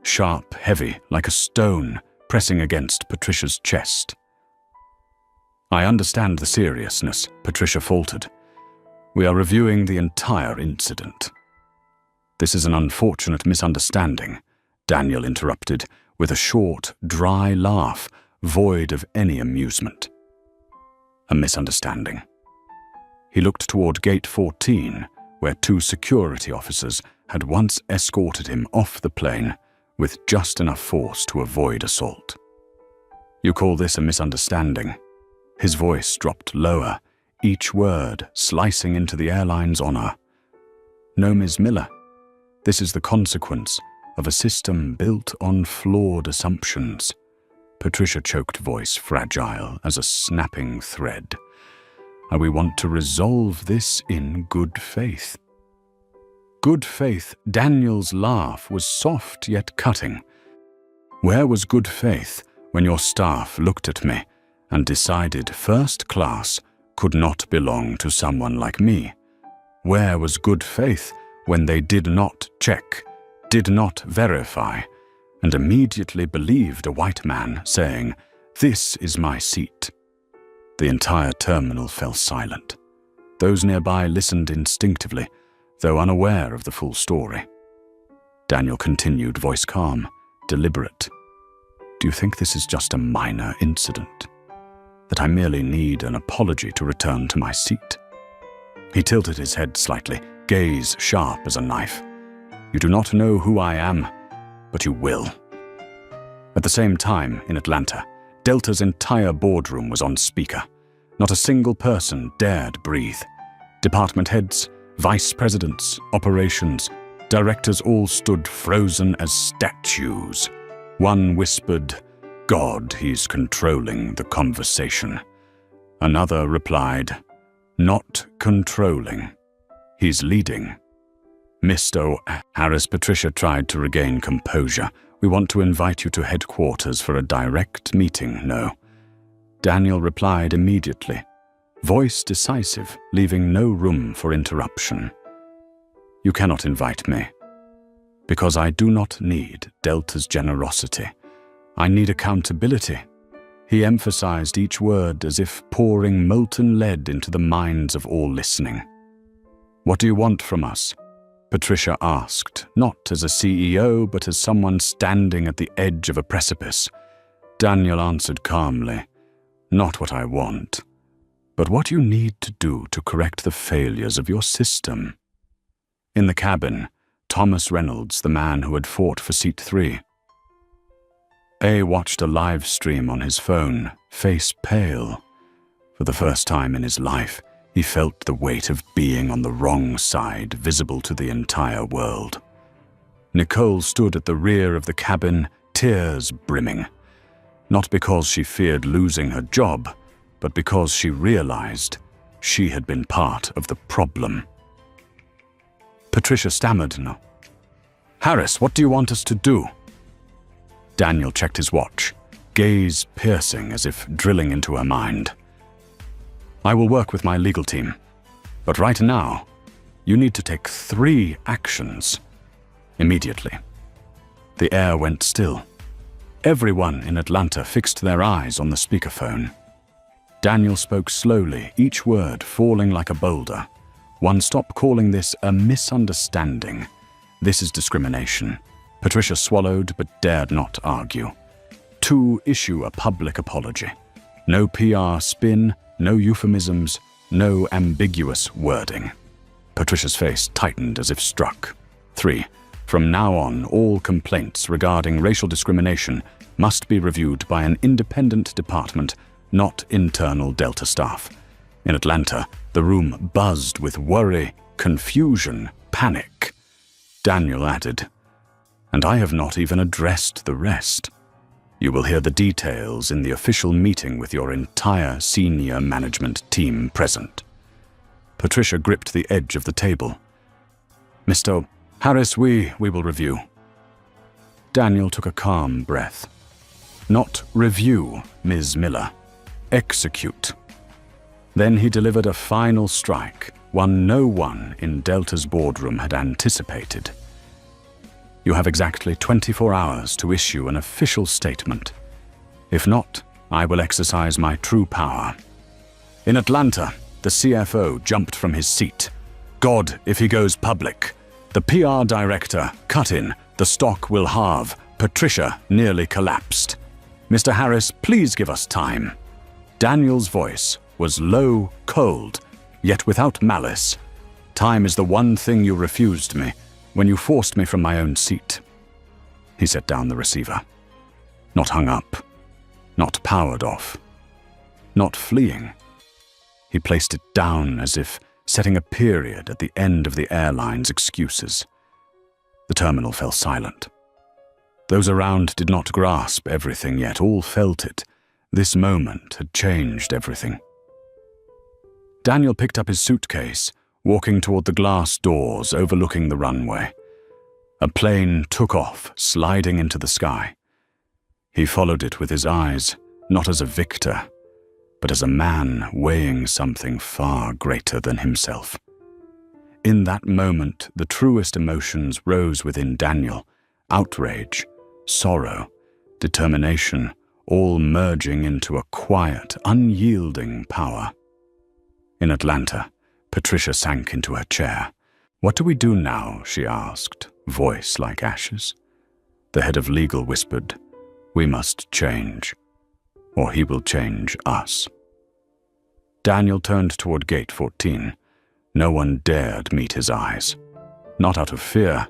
sharp, heavy, like a stone pressing against Patricia's chest. "I understand the seriousness," Patricia faltered. "We are reviewing the entire incident." "This is an unfortunate misunderstanding," Daniel interrupted, with a short, dry laugh, void of any amusement. "A misunderstanding." He looked toward Gate 14, where 2 security officers had once escorted him off the plane with just enough force to avoid assault. "You call this a misunderstanding?" His voice dropped lower, each word slicing into the airline's honor. "No, Ms. Miller. This is the consequence of a system built on flawed assumptions." Patricia choked, voice fragile as a snapping thread. "We want to resolve this in good faith." Good faith. Daniel's laugh was soft yet cutting. "Where was good faith when your staff looked at me and decided first class could not belong to someone like me? Where was good faith when they did not check, did not verify, and immediately believed a white man saying, 'This is my seat'?" The entire terminal fell silent. Those nearby listened instinctively, though unaware of the full story. Daniel continued, voice calm, deliberate. "Do you think this is just a minor incident? That I merely need an apology to return to my seat?" He tilted his head slightly, gaze sharp as a knife. "You do not know who I am, but you will." At the same time, in Atlanta, Delta's entire boardroom was on speaker. Not a single person dared breathe. Department heads, vice presidents, operations, directors all stood frozen as statues. One whispered, "God, he's controlling the conversation." Another replied, "Not controlling. He's leading." "Mr. Harris," Patricia tried to regain composure. "We want to invite you to headquarters for a direct meeting." "No. Daniel replied immediately, voice decisive, leaving no room for interruption. "You cannot invite me, because I do not need Delta's generosity. I need accountability." He emphasized each word as if pouring molten lead into the minds of all listening. "What do you want from us?" Patricia asked, not as a CEO, but as someone standing at the edge of a precipice. Daniel answered calmly, "Not what I want, but what you need to do to correct the failures of your system." In the cabin, Thomas Reynolds, the man who had fought for seat 3. A watched a live stream on his phone, face pale. For the first time in his life, he felt the weight of being on the wrong side visible to the entire world. Nicole stood at the rear of the cabin, tears brimming. Not because she feared losing her job, but because she realized she had been part of the problem. Patricia stammered, "No. Harris, what do you want us to do?" Daniel checked his watch, gaze piercing as if drilling into her mind. "I will work with my legal team, but right now, you need to take 3 actions. Immediately." The air went still. Everyone in Atlanta fixed their eyes on the speakerphone. Daniel spoke slowly, each word falling like a boulder. "One, stop calling this a misunderstanding. This is discrimination." Patricia swallowed but dared not argue. 2, issue a public apology. No PR spin, no euphemisms, no ambiguous wording. Patricia's face tightened as if struck. 3, from now on, all complaints regarding racial discrimination must be reviewed by an independent department, not internal Delta staff. In Atlanta, the room buzzed with worry, confusion, panic. Daniel added, "And I have not even addressed the rest. You will hear the details in the official meeting with your entire senior management team present." Patricia gripped the edge of the table. "Mr. Harris, we will review." Daniel took a calm breath. "Not review, Ms. Miller. Execute." Then he delivered a final strike, one no one in Delta's boardroom had anticipated. "You have exactly 24 hours to issue an official statement. If not, I will exercise my true power." In Atlanta, the CFO jumped from his seat. "God, if he goes public. The PR director, cut in. The stock will halve." Patricia nearly collapsed. "Mr. Harris, please give us time." Daniel's voice was low, cold, yet without malice. "Time is the one thing you refused me when you forced me from my own seat." He set down the receiver. Not hung up, not powered off, not fleeing. He placed it down as if setting a period at the end of the airline's excuses. The terminal fell silent. Those around did not grasp everything yet, all felt it. This moment had changed everything. Daniel picked up his suitcase, walking toward the glass doors overlooking the runway. A plane took off, sliding into the sky. He followed it with his eyes, not as a victor, but as a man weighing something far greater than himself. In that moment, the truest emotions rose within Daniel: outrage, sorrow, determination, all merging into a quiet, unyielding power. In Atlanta, Patricia sank into her chair. "What do we do now?" she asked, voice like ashes. The head of legal whispered, "We must change, or he will change us." Daniel turned toward gate 14. No one dared meet his eyes. Not out of fear,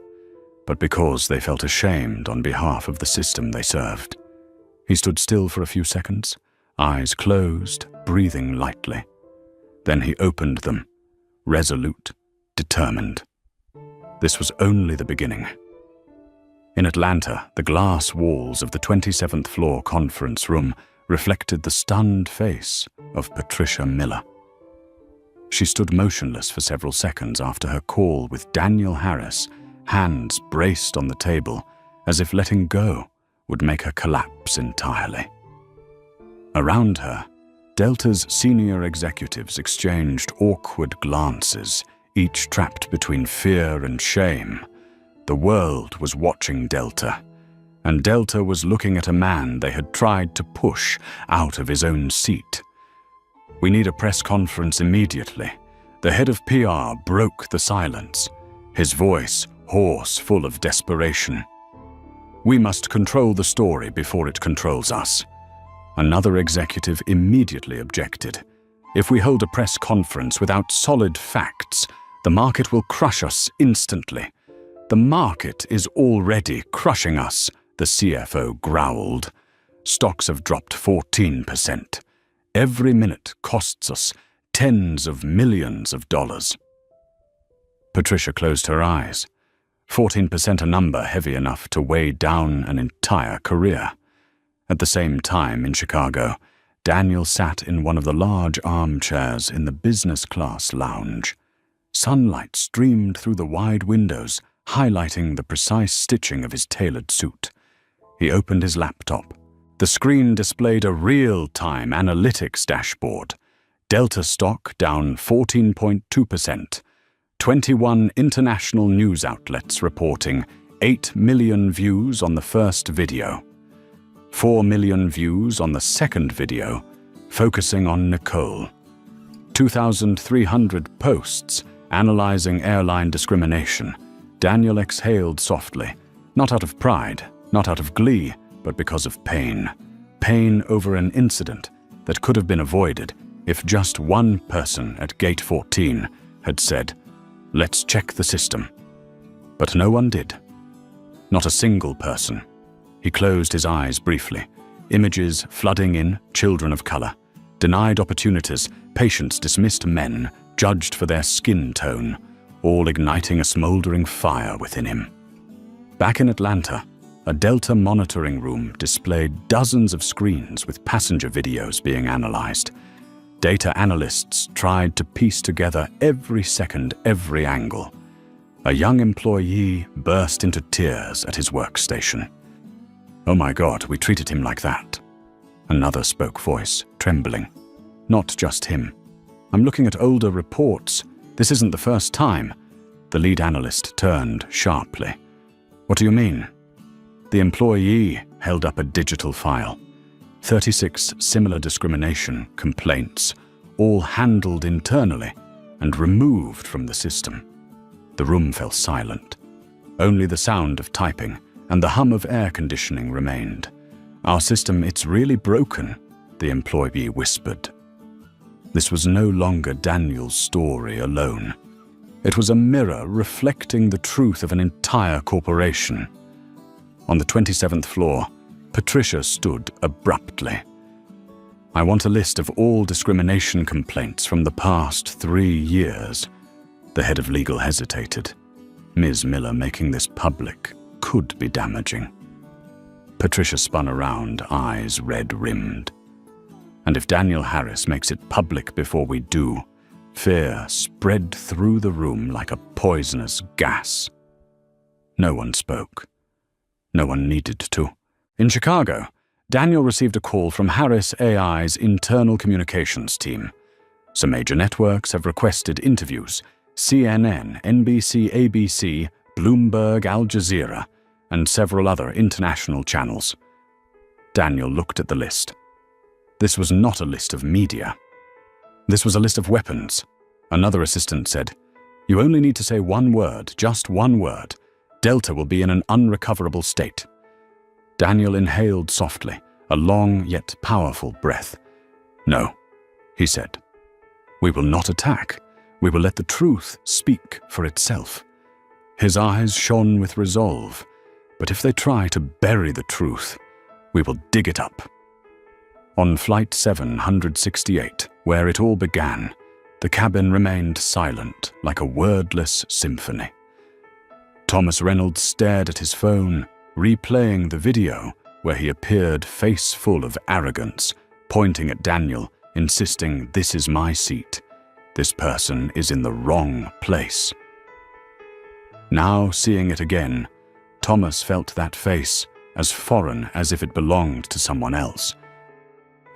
but because they felt ashamed on behalf of the system they served. He stood still for a few seconds, eyes closed, breathing lightly. Then he opened them, resolute, determined. This was only the beginning. In Atlanta, the glass walls of the 27th floor conference room reflected the stunned face of Patricia Miller. She stood motionless for several seconds after her call with Daniel Harris, hands braced on the table, as if letting go would make her collapse entirely. Around her, Delta's senior executives exchanged awkward glances, each trapped between fear and shame. The world was watching Delta, and Delta was looking at a man they had tried to push out of his own seat. "We need a press conference immediately." The head of PR broke the silence, his voice hoarse, full of desperation. "We must control the story before it controls us." Another executive immediately objected. "If we hold a press conference without solid facts, the market will crush us instantly." "The market is already crushing us," the CFO growled. "Stocks have dropped 14%. Every minute costs us tens of millions of dollars." Patricia closed her eyes. 14% a number heavy enough to weigh down an entire career. At the same time, in Chicago, Daniel sat in one of the large armchairs in the business class lounge. Sunlight streamed through the wide windows, highlighting the precise stitching of his tailored suit. He opened his laptop. The screen displayed a real-time analytics dashboard. Delta stock down 14.2%. 21 international news outlets reporting 8 million views on the first video. 4 million views on the second video, focusing on Nicole. 2,300 posts analyzing airline discrimination. Daniel exhaled softly, not out of pride, not out of glee, but because of pain. Pain over an incident that could have been avoided if just one person at Gate 14 had said, "Let's check the system." But no one did. Not a single person. He closed his eyes briefly. Images flooding in, children of color. Denied opportunities, patients dismissed men, judged for their skin tone, all igniting a smoldering fire within him. Back in Atlanta, a Delta monitoring room displayed dozens of screens with passenger videos being analyzed. Data analysts tried to piece together every second, every angle. A young employee burst into tears at his workstation. "Oh my God, we treated him like that." Another spoke voice, trembling. "Not just him. I'm looking at older reports. This isn't the first time." The lead analyst turned sharply. "What do you mean?" The employee held up a digital file. 36 similar discrimination complaints, all handled internally and removed from the system. The room fell silent. Only the sound of typing and the hum of air conditioning remained. "Our system, it's really broken," the employee whispered. This was no longer Daniel's story alone. It was a mirror reflecting the truth of an entire corporation. On the 27th floor, Patricia stood abruptly. "I want a list of all discrimination complaints from the past 3 years. The head of legal hesitated. Ms. Miller making this public could be damaging. Patricia spun around, eyes red-rimmed. "And if Daniel Harris makes it public before we do," fear spread through the room like a poisonous gas. No one spoke. No one needed to. In Chicago, Daniel received a call from Harris AI's internal communications team. Some major networks have requested interviews: CNN, NBC, ABC, Bloomberg, Al Jazeera, and several other international channels. Daniel looked at the list. This was not a list of media. This was a list of weapons. Another assistant said, "You only need to say one word, just one word. Delta will be in an unrecoverable state." Daniel inhaled softly, a long yet powerful breath. "No," he said. "We will not attack. We will let the truth speak for itself." His eyes shone with resolve. "But if they try to bury the truth, we will dig it up." On Flight 768, where it all began, the cabin remained silent like a wordless symphony. Thomas Reynolds stared at his phone, replaying the video where he appeared face full of arrogance, pointing at Daniel, insisting, "This is my seat. This person is in the wrong place." Now, seeing it again, Thomas felt that face as foreign as if it belonged to someone else.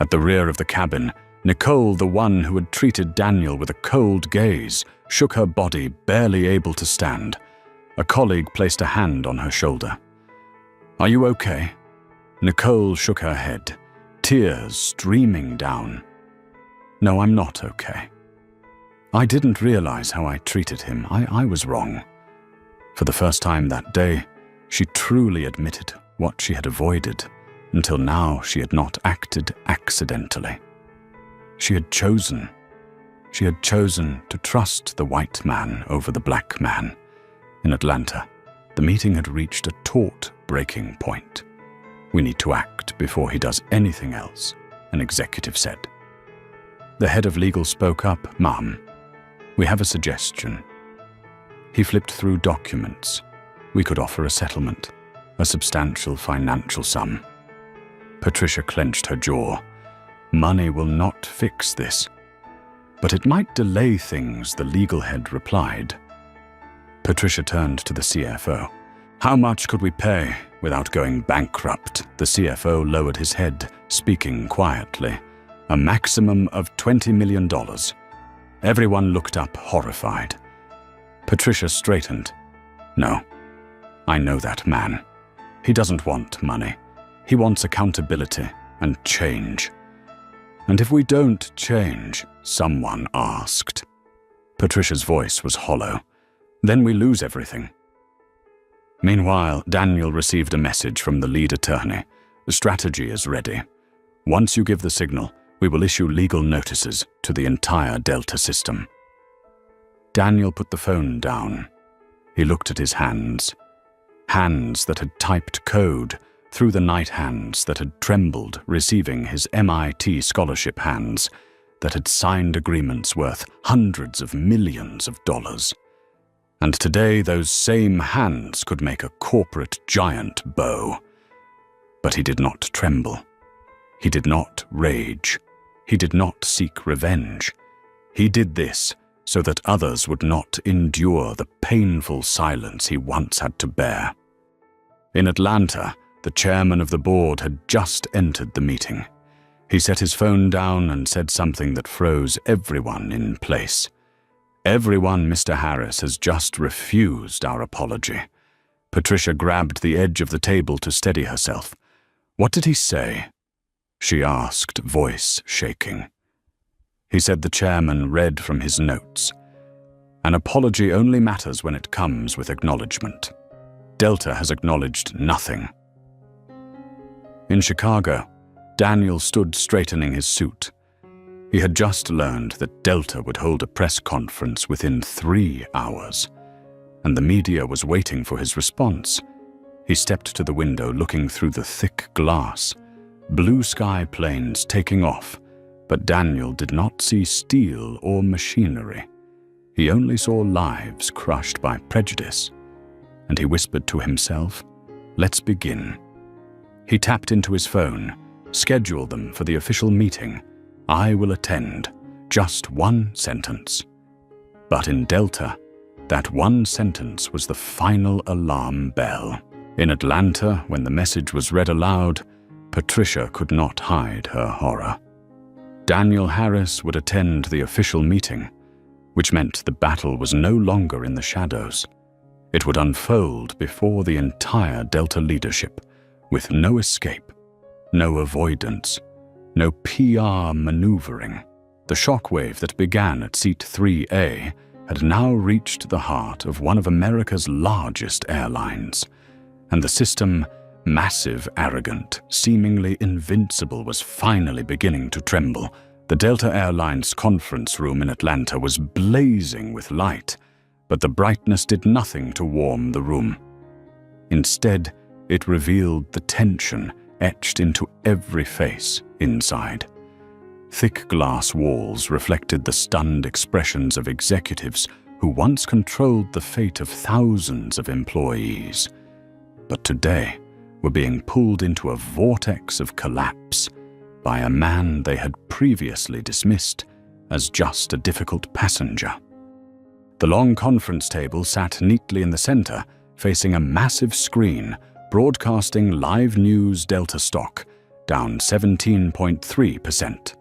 At the rear of the cabin, Nicole, the one who had treated Daniel with a cold gaze, shook her body, barely able to stand. A colleague placed a hand on her shoulder. "Are you okay?" Nicole shook her head, tears streaming down. "No, I'm not okay. I didn't realize how I treated him. I was wrong." For the first time that day, she truly admitted what she had avoided. Until now, she had not acted accidentally. She had chosen to trust the white man over the black man. In Atlanta, the meeting had reached a taut breaking point. "We need to act before he does anything else," an executive said. The head of legal spoke up. "Ma'am, we have a suggestion." He flipped through documents. "We could offer a settlement, a substantial financial sum." Patricia clenched her jaw. "Money will not fix this." "But it might delay things," the legal head replied. Patricia turned to the CFO. "How much could we pay without going bankrupt?" The CFO lowered his head, speaking quietly. "A maximum of $20 million. Everyone looked up, horrified. Patricia straightened. "No, I know that man. He doesn't want money. He wants accountability and change." "And if we don't change?" someone asked. Patricia's voice was hollow. "Then we lose everything." Meanwhile, Daniel received a message from the lead attorney. "The strategy is ready. Once you give the signal, we will issue legal notices to the entire Delta system." Daniel put the phone down. He looked at his hands. Hands that had typed code, through the night hands that had trembled receiving his MIT scholarship hands, that had signed agreements worth hundreds of millions of dollars. And today those same hands could make a corporate giant bow. But he did not tremble. He did not rage. He did not seek revenge. He did this so that others would not endure the painful silence he once had to bear. In Atlanta, the chairman of the board had just entered the meeting. He set his phone down and said something that froze everyone in place. "Everyone, Mr. Harris, has just refused our apology." Patricia grabbed the edge of the table to steady herself. "What did he say?" she asked, voice shaking. He said the chairman read from his notes. "An apology only matters when it comes with acknowledgement. Delta has acknowledged nothing." In Chicago, Daniel stood straightening his suit. He had just learned that Delta would hold a press conference within 3 hours, and the media was waiting for his response. He stepped to the window, looking through the thick glass. Blue sky planes taking off, but Daniel did not see steel or machinery. He only saw lives crushed by prejudice. And he whispered to himself, "Let's begin." He tapped into his phone. "Schedule them for the official meeting. I will attend." Just one sentence. But in Delta, that one sentence was the final alarm bell. In Atlanta, when the message was read aloud, Patricia could not hide her horror. Daniel Harris would attend the official meeting, which meant the battle was no longer in the shadows. It would unfold before the entire Delta leadership, with no escape, no avoidance, no PR maneuvering. The shockwave that began at Seat 3A had now reached the heart of one of America's largest airlines, and the system, massive, arrogant, seemingly invincible, was finally beginning to tremble. The Delta Airlines conference room in Atlanta was blazing with light, but the brightness did nothing to warm the room. Instead, it revealed the tension etched into every face inside. Thick glass walls reflected the stunned expressions of executives who once controlled the fate of thousands of employees, but today were being pulled into a vortex of collapse by a man they had previously dismissed as just a difficult passenger. The long conference table sat neatly in the center, facing a massive screen broadcasting live news. Delta stock down 17.3%.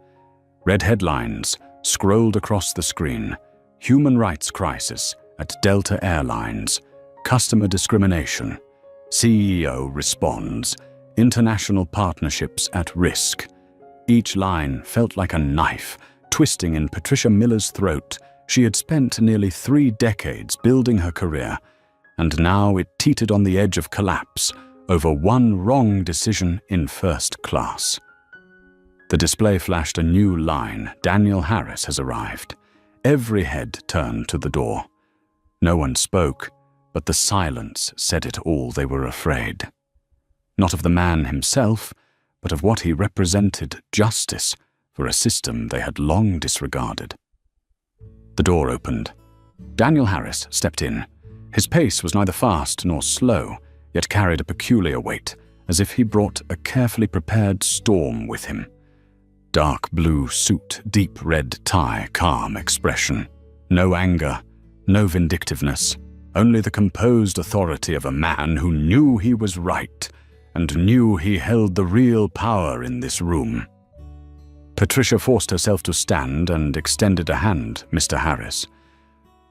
Red headlines scrolled across the screen. Human rights crisis at Delta Airlines. Customer discrimination. CEO responds. International partnerships at risk. Each line felt like a knife, twisting in Patricia Miller's throat. She had spent nearly 3 decades building her career, and now it teetered on the edge of collapse over one wrong decision in first class. The display flashed a new line. Daniel Harris has arrived. Every head turned to the door. No one spoke, but the silence said it all. They were afraid. Not of the man himself, but of what he represented: justice for a system they had long disregarded. The door opened. Daniel Harris stepped in. His pace was neither fast nor slow, yet carried a peculiar weight, as if he brought a carefully prepared storm with him. Dark blue suit, deep red tie, calm expression. No anger, no vindictiveness, only the composed authority of a man who knew he was right and knew he held the real power in this room. Patricia forced herself to stand and extended a hand. "Mr. Harris,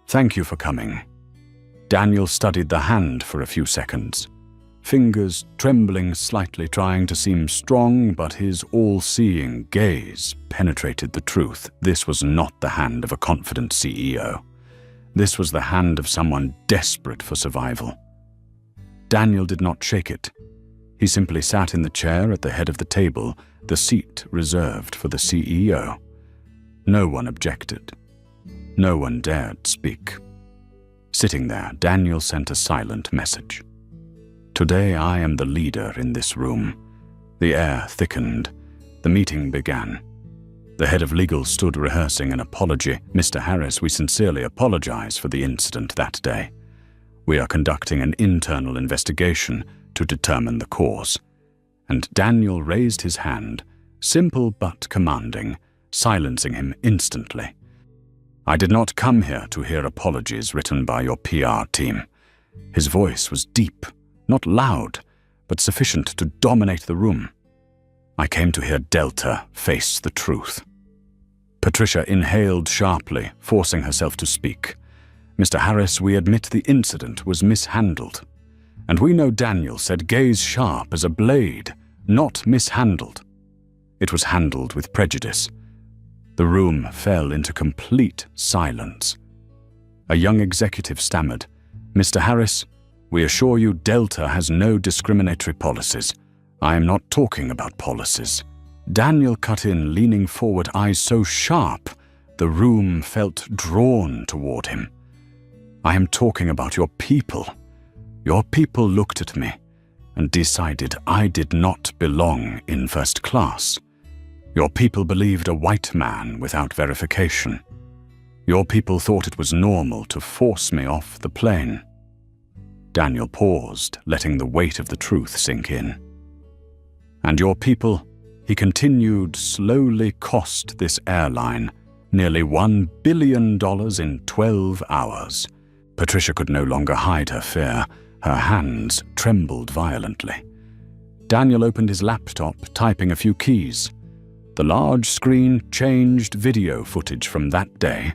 thank you for coming." Daniel studied the hand for a few seconds, fingers trembling slightly, trying to seem strong, but his all-seeing gaze penetrated the truth. This was not the hand of a confident CEO. This was the hand of someone desperate for survival. Daniel did not shake it. He simply sat in the chair at the head of the table, the seat reserved for the CEO. No one objected. No one dared speak. Sitting there, Daniel sent a silent message. "Today I am the leader in this room." The air thickened. The meeting began. The head of legal stood rehearsing an apology. "Mr. Harris, we sincerely apologize for the incident that day. We are conducting an internal investigation to determine the cause." And Daniel raised his hand, simple but commanding, silencing him instantly. "I did not come here to hear apologies written by your PR team." His voice was deep, not loud, but sufficient to dominate the room. "I came to hear Delta face the truth." Patricia inhaled sharply, forcing herself to speak. "Mr. Harris, we admit the incident was mishandled. And we know," Daniel said, gaze sharp as a blade, "not mishandled. It was handled with prejudice." The room fell into complete silence. A young executive stammered, "Mr. Harris, we assure you Delta has no discriminatory policies. I am not talking about policies." Daniel cut in, leaning forward, eyes so sharp the room felt drawn toward him. "I am talking about your people. Your people looked at me and decided I did not belong in first class. Your people believed a white man without verification. Your people thought it was normal to force me off the plane." Daniel paused, letting the weight of the truth sink in. "And your people," he continued, "slowly cost this airline nearly $1 billion in 12 hours. Patricia could no longer hide her fear. Her hands trembled violently. Daniel opened his laptop, typing a few keys. The large screen changed video footage from that day,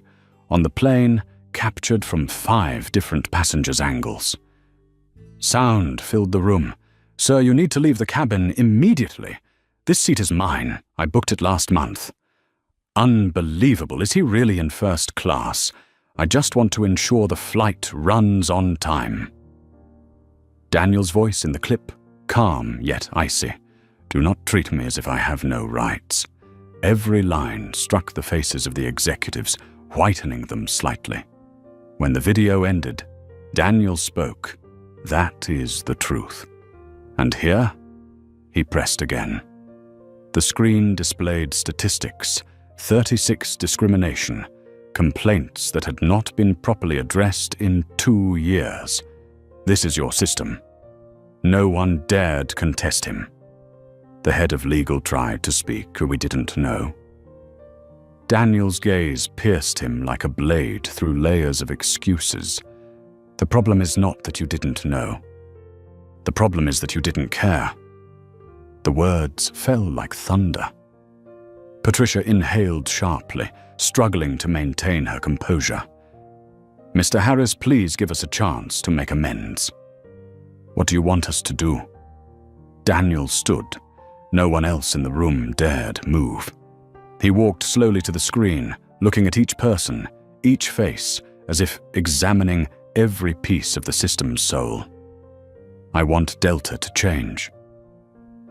on the plane, captured from 5 different passengers' angles. Sound filled the room. "Sir, you need to leave the cabin immediately. This seat is mine. I booked it last month." "Unbelievable. Is he really in first class? I just want to ensure the flight runs on time." Daniel's voice in the clip, calm yet icy. "Do not treat me as if I have no rights." Every line struck the faces of the executives, whitening them slightly. When the video ended, Daniel spoke. "That is the truth. And here?" He pressed again. The screen displayed statistics: 36 discrimination, complaints that had not been properly addressed in 2 years. "This is your system." No one dared contest him. The head of legal tried to speak, who we didn't know. Daniel's gaze pierced him like a blade through layers of excuses. "The problem is not that you didn't know. The problem is that you didn't care." The words fell like thunder. Patricia inhaled sharply, struggling to maintain her composure. "Mr. Harris, please give us a chance to make amends." "What do you want us to do?" Daniel stood. No one else in the room dared move. He walked slowly to the screen, looking at each person, each face, as if examining every piece of the system's soul. "I want Delta to change."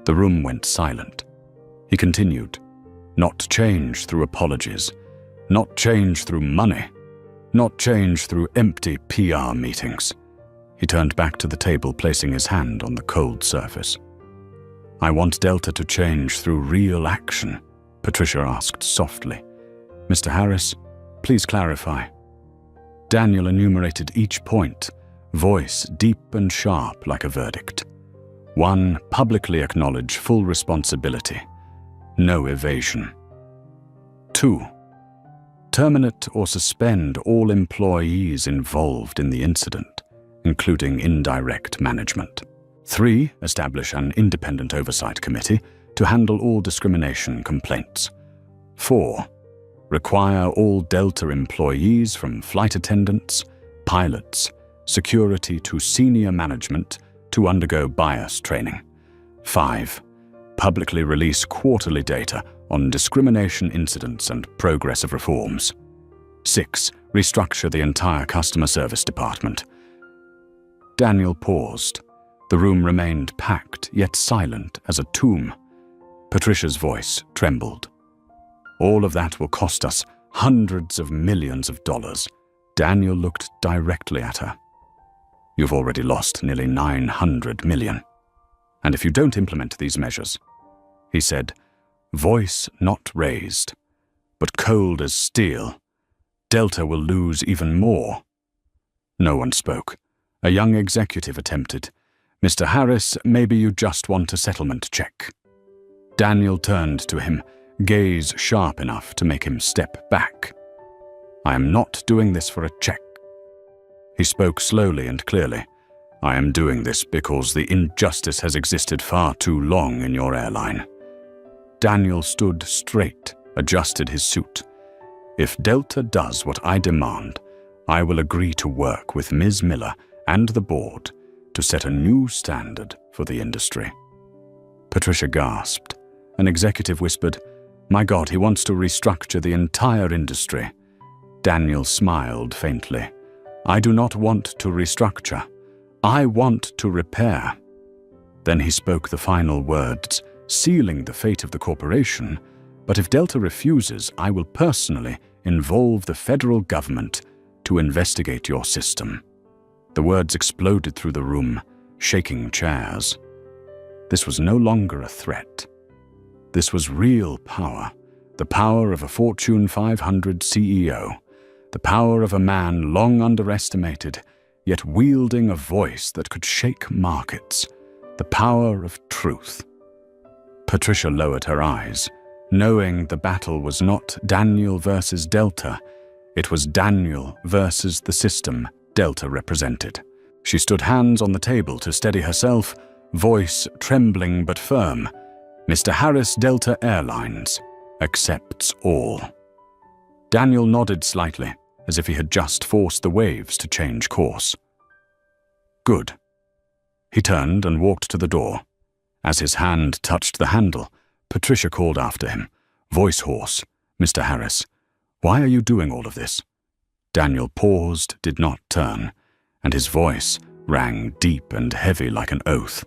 The room went silent. He continued, "Not change through apologies, not change through money, not change through empty PR meetings." He turned back to the table, placing his hand on the cold surface. "I want Delta to change through real action," Patricia asked softly. "Mr. Harris, please clarify." Daniel enumerated each point, voice deep and sharp like a verdict. 1. Publicly acknowledge full responsibility. No evasion. 2. Terminate or suspend all employees involved in the incident, including indirect management. 3. Establish an independent oversight committee to handle all discrimination complaints. 4. Require all Delta employees, from flight attendants, pilots, security to senior management, to undergo bias training. 5. Publicly release quarterly data on discrimination incidents and progress of reforms. 6. Restructure the entire customer service department. Daniel paused. The room remained packed, yet silent as a tomb. Patricia's voice trembled. "All of that will cost us hundreds of millions of dollars." Daniel looked directly at her. "You've already lost nearly 900 million. And if you don't implement these measures," he said, voice not raised, but cold as steel, "Delta will lose even more." No one spoke. A young executive attempted, "Mr. Harris, maybe you just want a settlement check." Daniel turned to him, gaze sharp enough to make him step back. "I am not doing this for a check." He spoke slowly and clearly. "I am doing this because the injustice has existed far too long in your airline." Daniel stood straight, adjusted his suit. "If Delta does what I demand, I will agree to work with Ms. Miller and the board to set a new standard for the industry." Patricia gasped. An executive whispered, "My God, he wants to restructure the entire industry." Daniel smiled faintly. "I do not want to restructure. I want to repair." Then he spoke the final words, sealing the fate of the corporation. "But if Delta refuses, I will personally involve the federal government to investigate your system." The words exploded through the room, shaking chairs. This was no longer a threat. This was real power, the power of a Fortune 500 CEO, the power of a man long underestimated, yet wielding a voice that could shake markets, the power of truth. Patricia lowered her eyes, knowing the battle was not Daniel versus Delta, it was Daniel versus the system Delta represented. She stood, hands on the table to steady herself, voice trembling but firm. "Mr. Harris, Delta Airlines accepts all." Daniel nodded slightly, as if he had just forced the waves to change course. "Good." He turned and walked to the door. As his hand touched the handle, Patricia called after him, voice hoarse, "Mr. Harris, why are you doing all of this?" Daniel paused, did not turn, and his voice rang deep and heavy like an oath.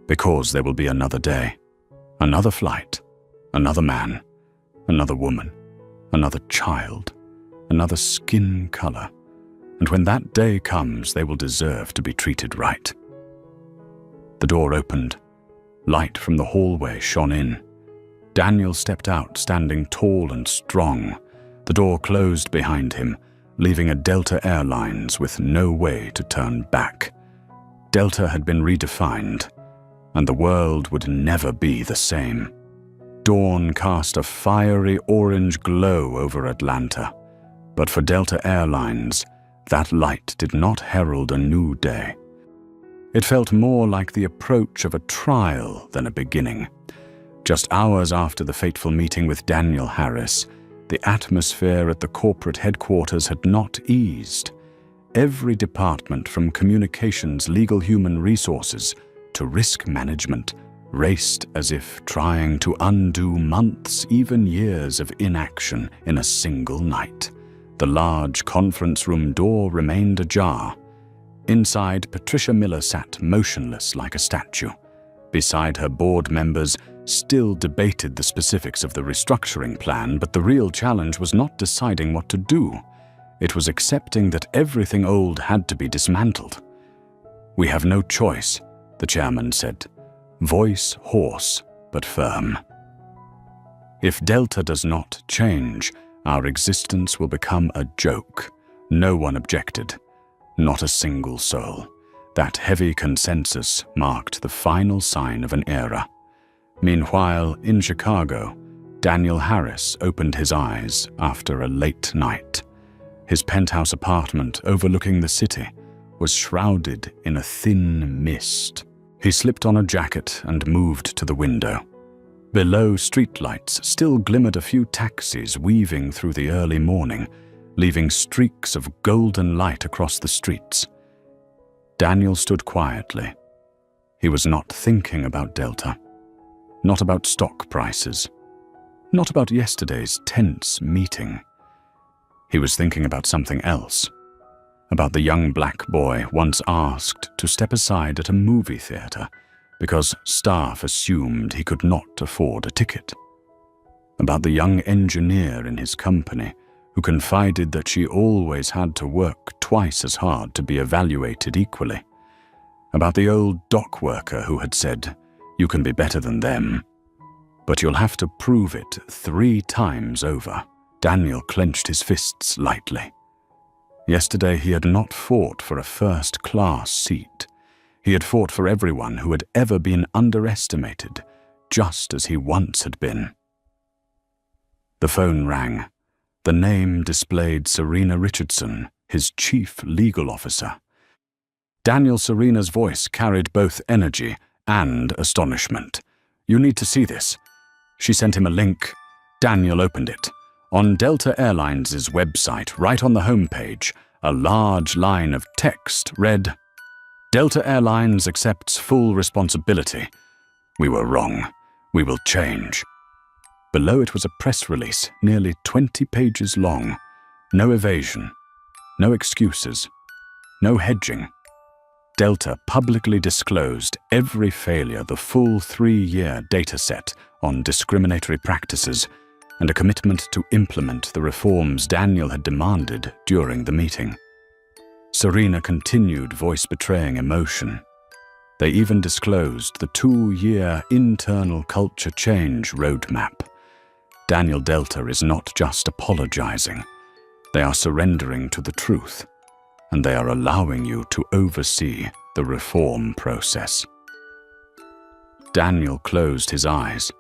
"Because there will be another day, another flight, another man, another woman, another child, another skin color, and when that day comes, they will deserve to be treated right." The door opened. Light from the hallway shone in. Daniel stepped out, standing tall and strong. The door closed behind him, leaving a Delta Airlines with no way to turn back. Delta had been redefined, and the world would never be the same. Dawn cast a fiery orange glow over Atlanta, but for Delta Airlines, that light did not herald a new day. It felt more like the approach of a trial than a beginning. Just hours after the fateful meeting with Daniel Harris, the atmosphere at the corporate headquarters had not eased. Every department, from communications, legal human resources, to risk management, raced as if trying to undo months, even years of inaction in a single night. The large conference room door remained ajar. Inside, Patricia Miller sat motionless like a statue. Beside her, board members still debated the specifics of the restructuring plan, but the real challenge was not deciding what to do. It was accepting that everything old had to be dismantled. "We have no choice," the chairman said, voice hoarse but firm. "If Delta does not change, our existence will become a joke." No one objected. Not a single soul. That heavy consensus marked the final sign of an era. Meanwhile, in Chicago, Daniel Harris opened his eyes after a late night. His penthouse apartment overlooking the city was shrouded in a thin mist. He slipped on a jacket and moved to the window. Below, streetlights still glimmered, a few taxis weaving through the early morning, leaving streaks of golden light across the streets. Daniel stood quietly. He was not thinking about Delta, not about stock prices, not about yesterday's tense meeting. He was thinking about something else, about the young black boy once asked to step aside at a movie theater because staff assumed he could not afford a ticket, about the young engineer in his company who confided that she always had to work twice as hard to be evaluated equally, about the old dock worker who had said, "You can be better than them, but you'll have to prove it 3 times over." Daniel clenched his fists lightly. Yesterday he had not fought for a first-class seat. He had fought for everyone who had ever been underestimated, just as he once had been. The phone rang. The name displayed Serena Richardson, his chief legal officer. Daniel Serena's voice carried both energy and astonishment. "You need to see this." She sent him a link. Daniel opened it. On Delta Airlines' website, right on the homepage, a large line of text read, "Delta Airlines accepts full responsibility. We were wrong. We will change." Below it was a press release, nearly 20 pages long. No evasion, no excuses, no hedging. Delta publicly disclosed every failure, the full 3-year data set on discriminatory practices, and a commitment to implement the reforms Daniel had demanded during the meeting. Serena continued, voice betraying emotion. They even disclosed the 2-year internal culture change roadmap. Daniel, Delta is not just apologizing. They are surrendering to the truth, and they are allowing you to oversee the reform process. Daniel closed his eyes,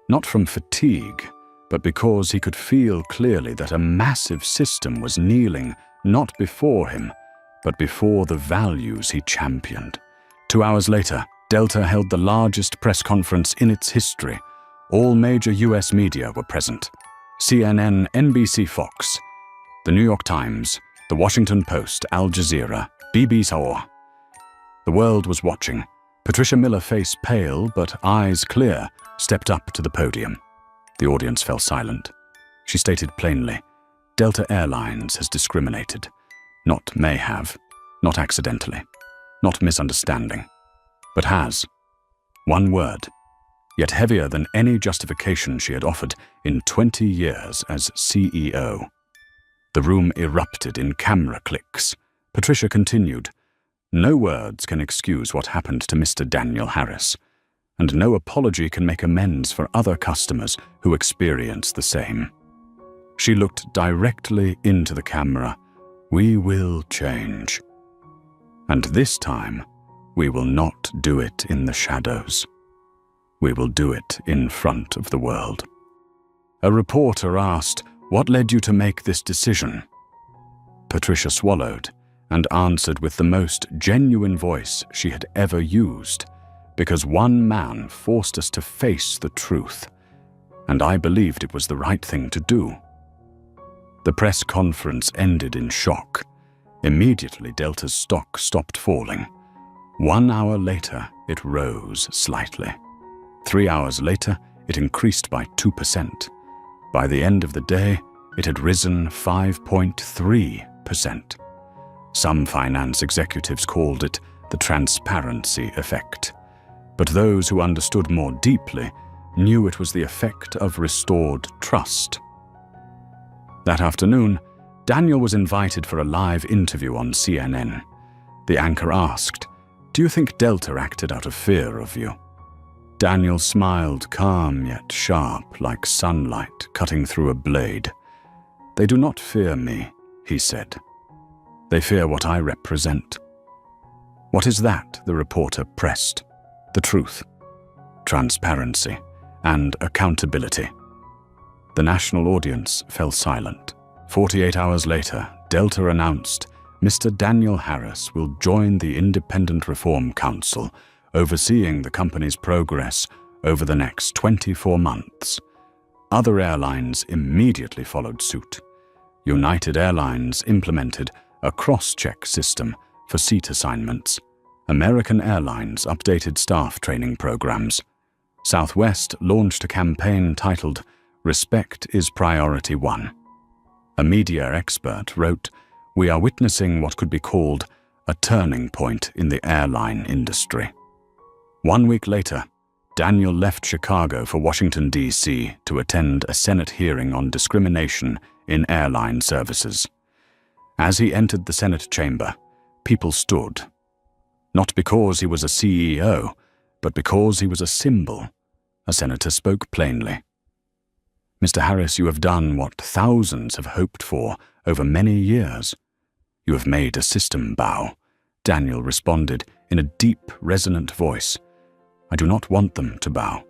not from fatigue, but because he could feel clearly that a massive system was kneeling not before him, but before the values he championed. 2 hours later, Delta held the largest press conference in its history. All major US media were present. CNN, NBC, Fox, the New York Times, the Washington Post, Al Jazeera, BBC. The world was watching. Patricia Miller, face pale but eyes clear, stepped up to the podium. The audience fell silent. She stated plainly, "Delta Airlines has discriminated. Not may have, not accidentally, not misunderstanding, but has." One word, yet heavier than any justification she had offered in 20 years as CEO. The room erupted in camera clicks. Patricia continued, "No words can excuse what happened to Mr. Daniel Harris, and no apology can make amends for other customers who experience the same." She looked directly into the camera. "We will change. And this time, we will not do it in the shadows. We will do it in front of the world." A reporter asked, "What led you to make this decision?" Patricia swallowed and answered with the most genuine voice she had ever used, because one man forced us to face the truth, and I believed it was the right thing to do. The press conference ended in shock. Immediately, Delta's stock stopped falling. 1 hour later, it rose slightly. 3 hours later, it increased by 2%. By the end of the day, it had risen 5.3%. Some finance executives called it the transparency effect, but those who understood more deeply knew it was the effect of restored trust. That afternoon, Daniel was invited for a live interview on CNN. The anchor asked, "Do you think Delta acted out of fear of you?" Daniel smiled, calm yet sharp, like sunlight cutting through a blade. "They do not fear me," he said. "They fear what I represent." "What is that?" the reporter pressed. "The truth, transparency, and accountability." The national audience fell silent. 48 hours later, Delta announced Mr. Daniel Harris will join the Independent Reform Council, overseeing the company's progress over the next 24 months. Other airlines immediately followed suit. United Airlines implemented a cross-check system for seat assignments. American Airlines updated staff training programs. Southwest launched a campaign titled "Respect is Priority 1." A media expert wrote, "We are witnessing what could be called a turning point in the airline industry." 1 week later, Daniel left Chicago for Washington, D.C. to attend a Senate hearing on discrimination in airline services. As he entered the Senate chamber, people stood. Not because he was a CEO, but because he was a symbol. A senator spoke plainly. "Mr. Harris, you have done what thousands have hoped for over many years. You have made a system bow." Daniel responded in a deep, resonant voice. "I do not want them to bow.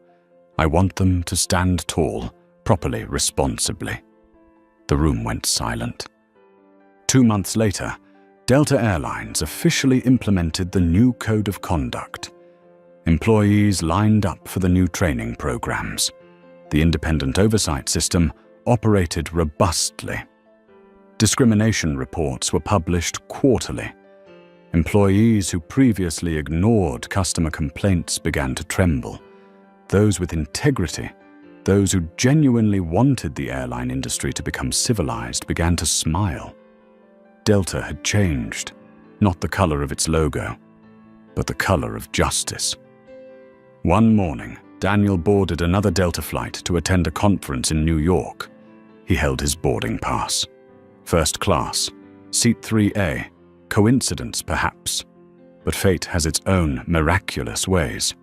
I want them to stand tall, properly, responsibly." The room went silent. 2 months later, Delta Airlines officially implemented the new code of conduct. Employees lined up for the new training programs. The independent oversight system operated robustly. Discrimination reports were published quarterly. Employees who previously ignored customer complaints began to tremble. Those with integrity, those who genuinely wanted the airline industry to become civilized, began to smile. Delta had changed, not the color of its logo, but the color of justice. One morning, Daniel boarded another Delta flight to attend a conference in New York. He held his boarding pass. First class, seat 3A. Coincidence, perhaps, but fate has its own miraculous ways.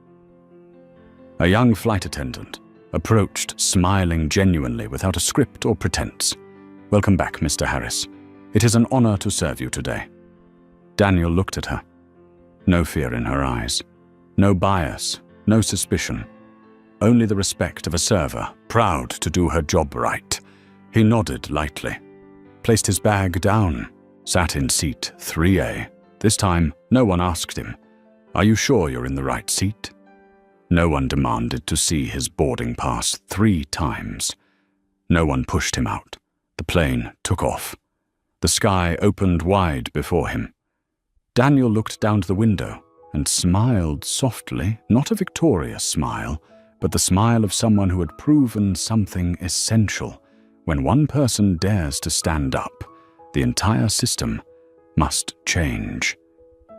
A young flight attendant approached, smiling genuinely without a script or pretense. "Welcome back, Mr. Harris. It is an honor to serve you today." Daniel looked at her. No fear in her eyes. No bias, no suspicion. Only the respect of a server, proud to do her job right. He nodded lightly, placed his bag down, sat in seat 3A. This time, no one asked him, "Are you sure you're in the right seat?" No one demanded to see his boarding pass 3 times. No one pushed him out. The plane took off. The sky opened wide before him. Daniel looked down to the window and smiled softly, not a victorious smile, but the smile of someone who had proven something essential. When one person dares to stand up, the entire system must change.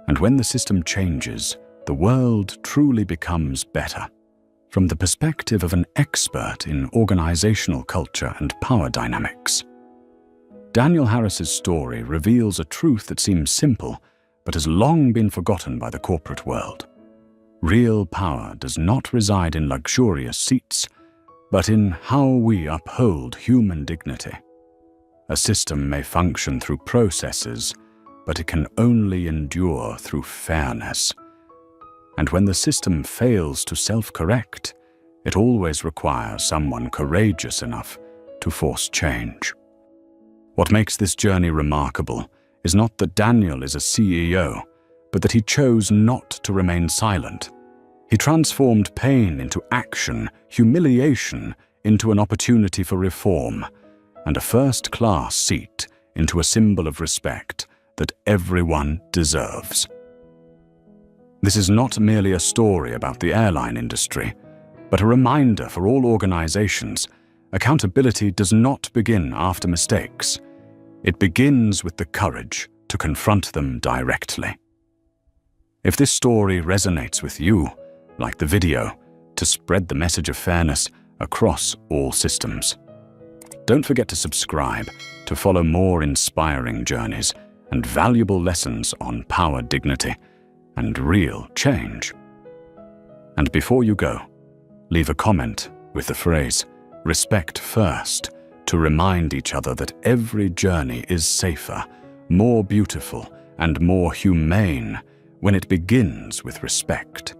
And when the system changes, the world truly becomes better. From the perspective of an expert in organizational culture and power dynamics. Daniel Harris's story reveals a truth that seems simple, but has long been forgotten by the corporate world. Real power does not reside in luxurious seats, but in how we uphold human dignity. A system may function through processes, but it can only endure through fairness. And when the system fails to self-correct, it always requires someone courageous enough to force change. What makes this journey remarkable is not that Daniel is a CEO, but that he chose not to remain silent. He transformed pain into action, humiliation into an opportunity for reform, and a first-class seat into a symbol of respect that everyone deserves. This is not merely a story about the airline industry, but a reminder for all organizations: accountability does not begin after mistakes. It begins with the courage to confront them directly. If this story resonates with you, like the video, to spread the message of fairness across all systems. Don't forget to subscribe to follow more inspiring journeys and valuable lessons on power, dignity, and real change. And before you go, leave a comment with the phrase, "Respect first," to remind each other that every journey is safer, more beautiful, and more humane when it begins with respect.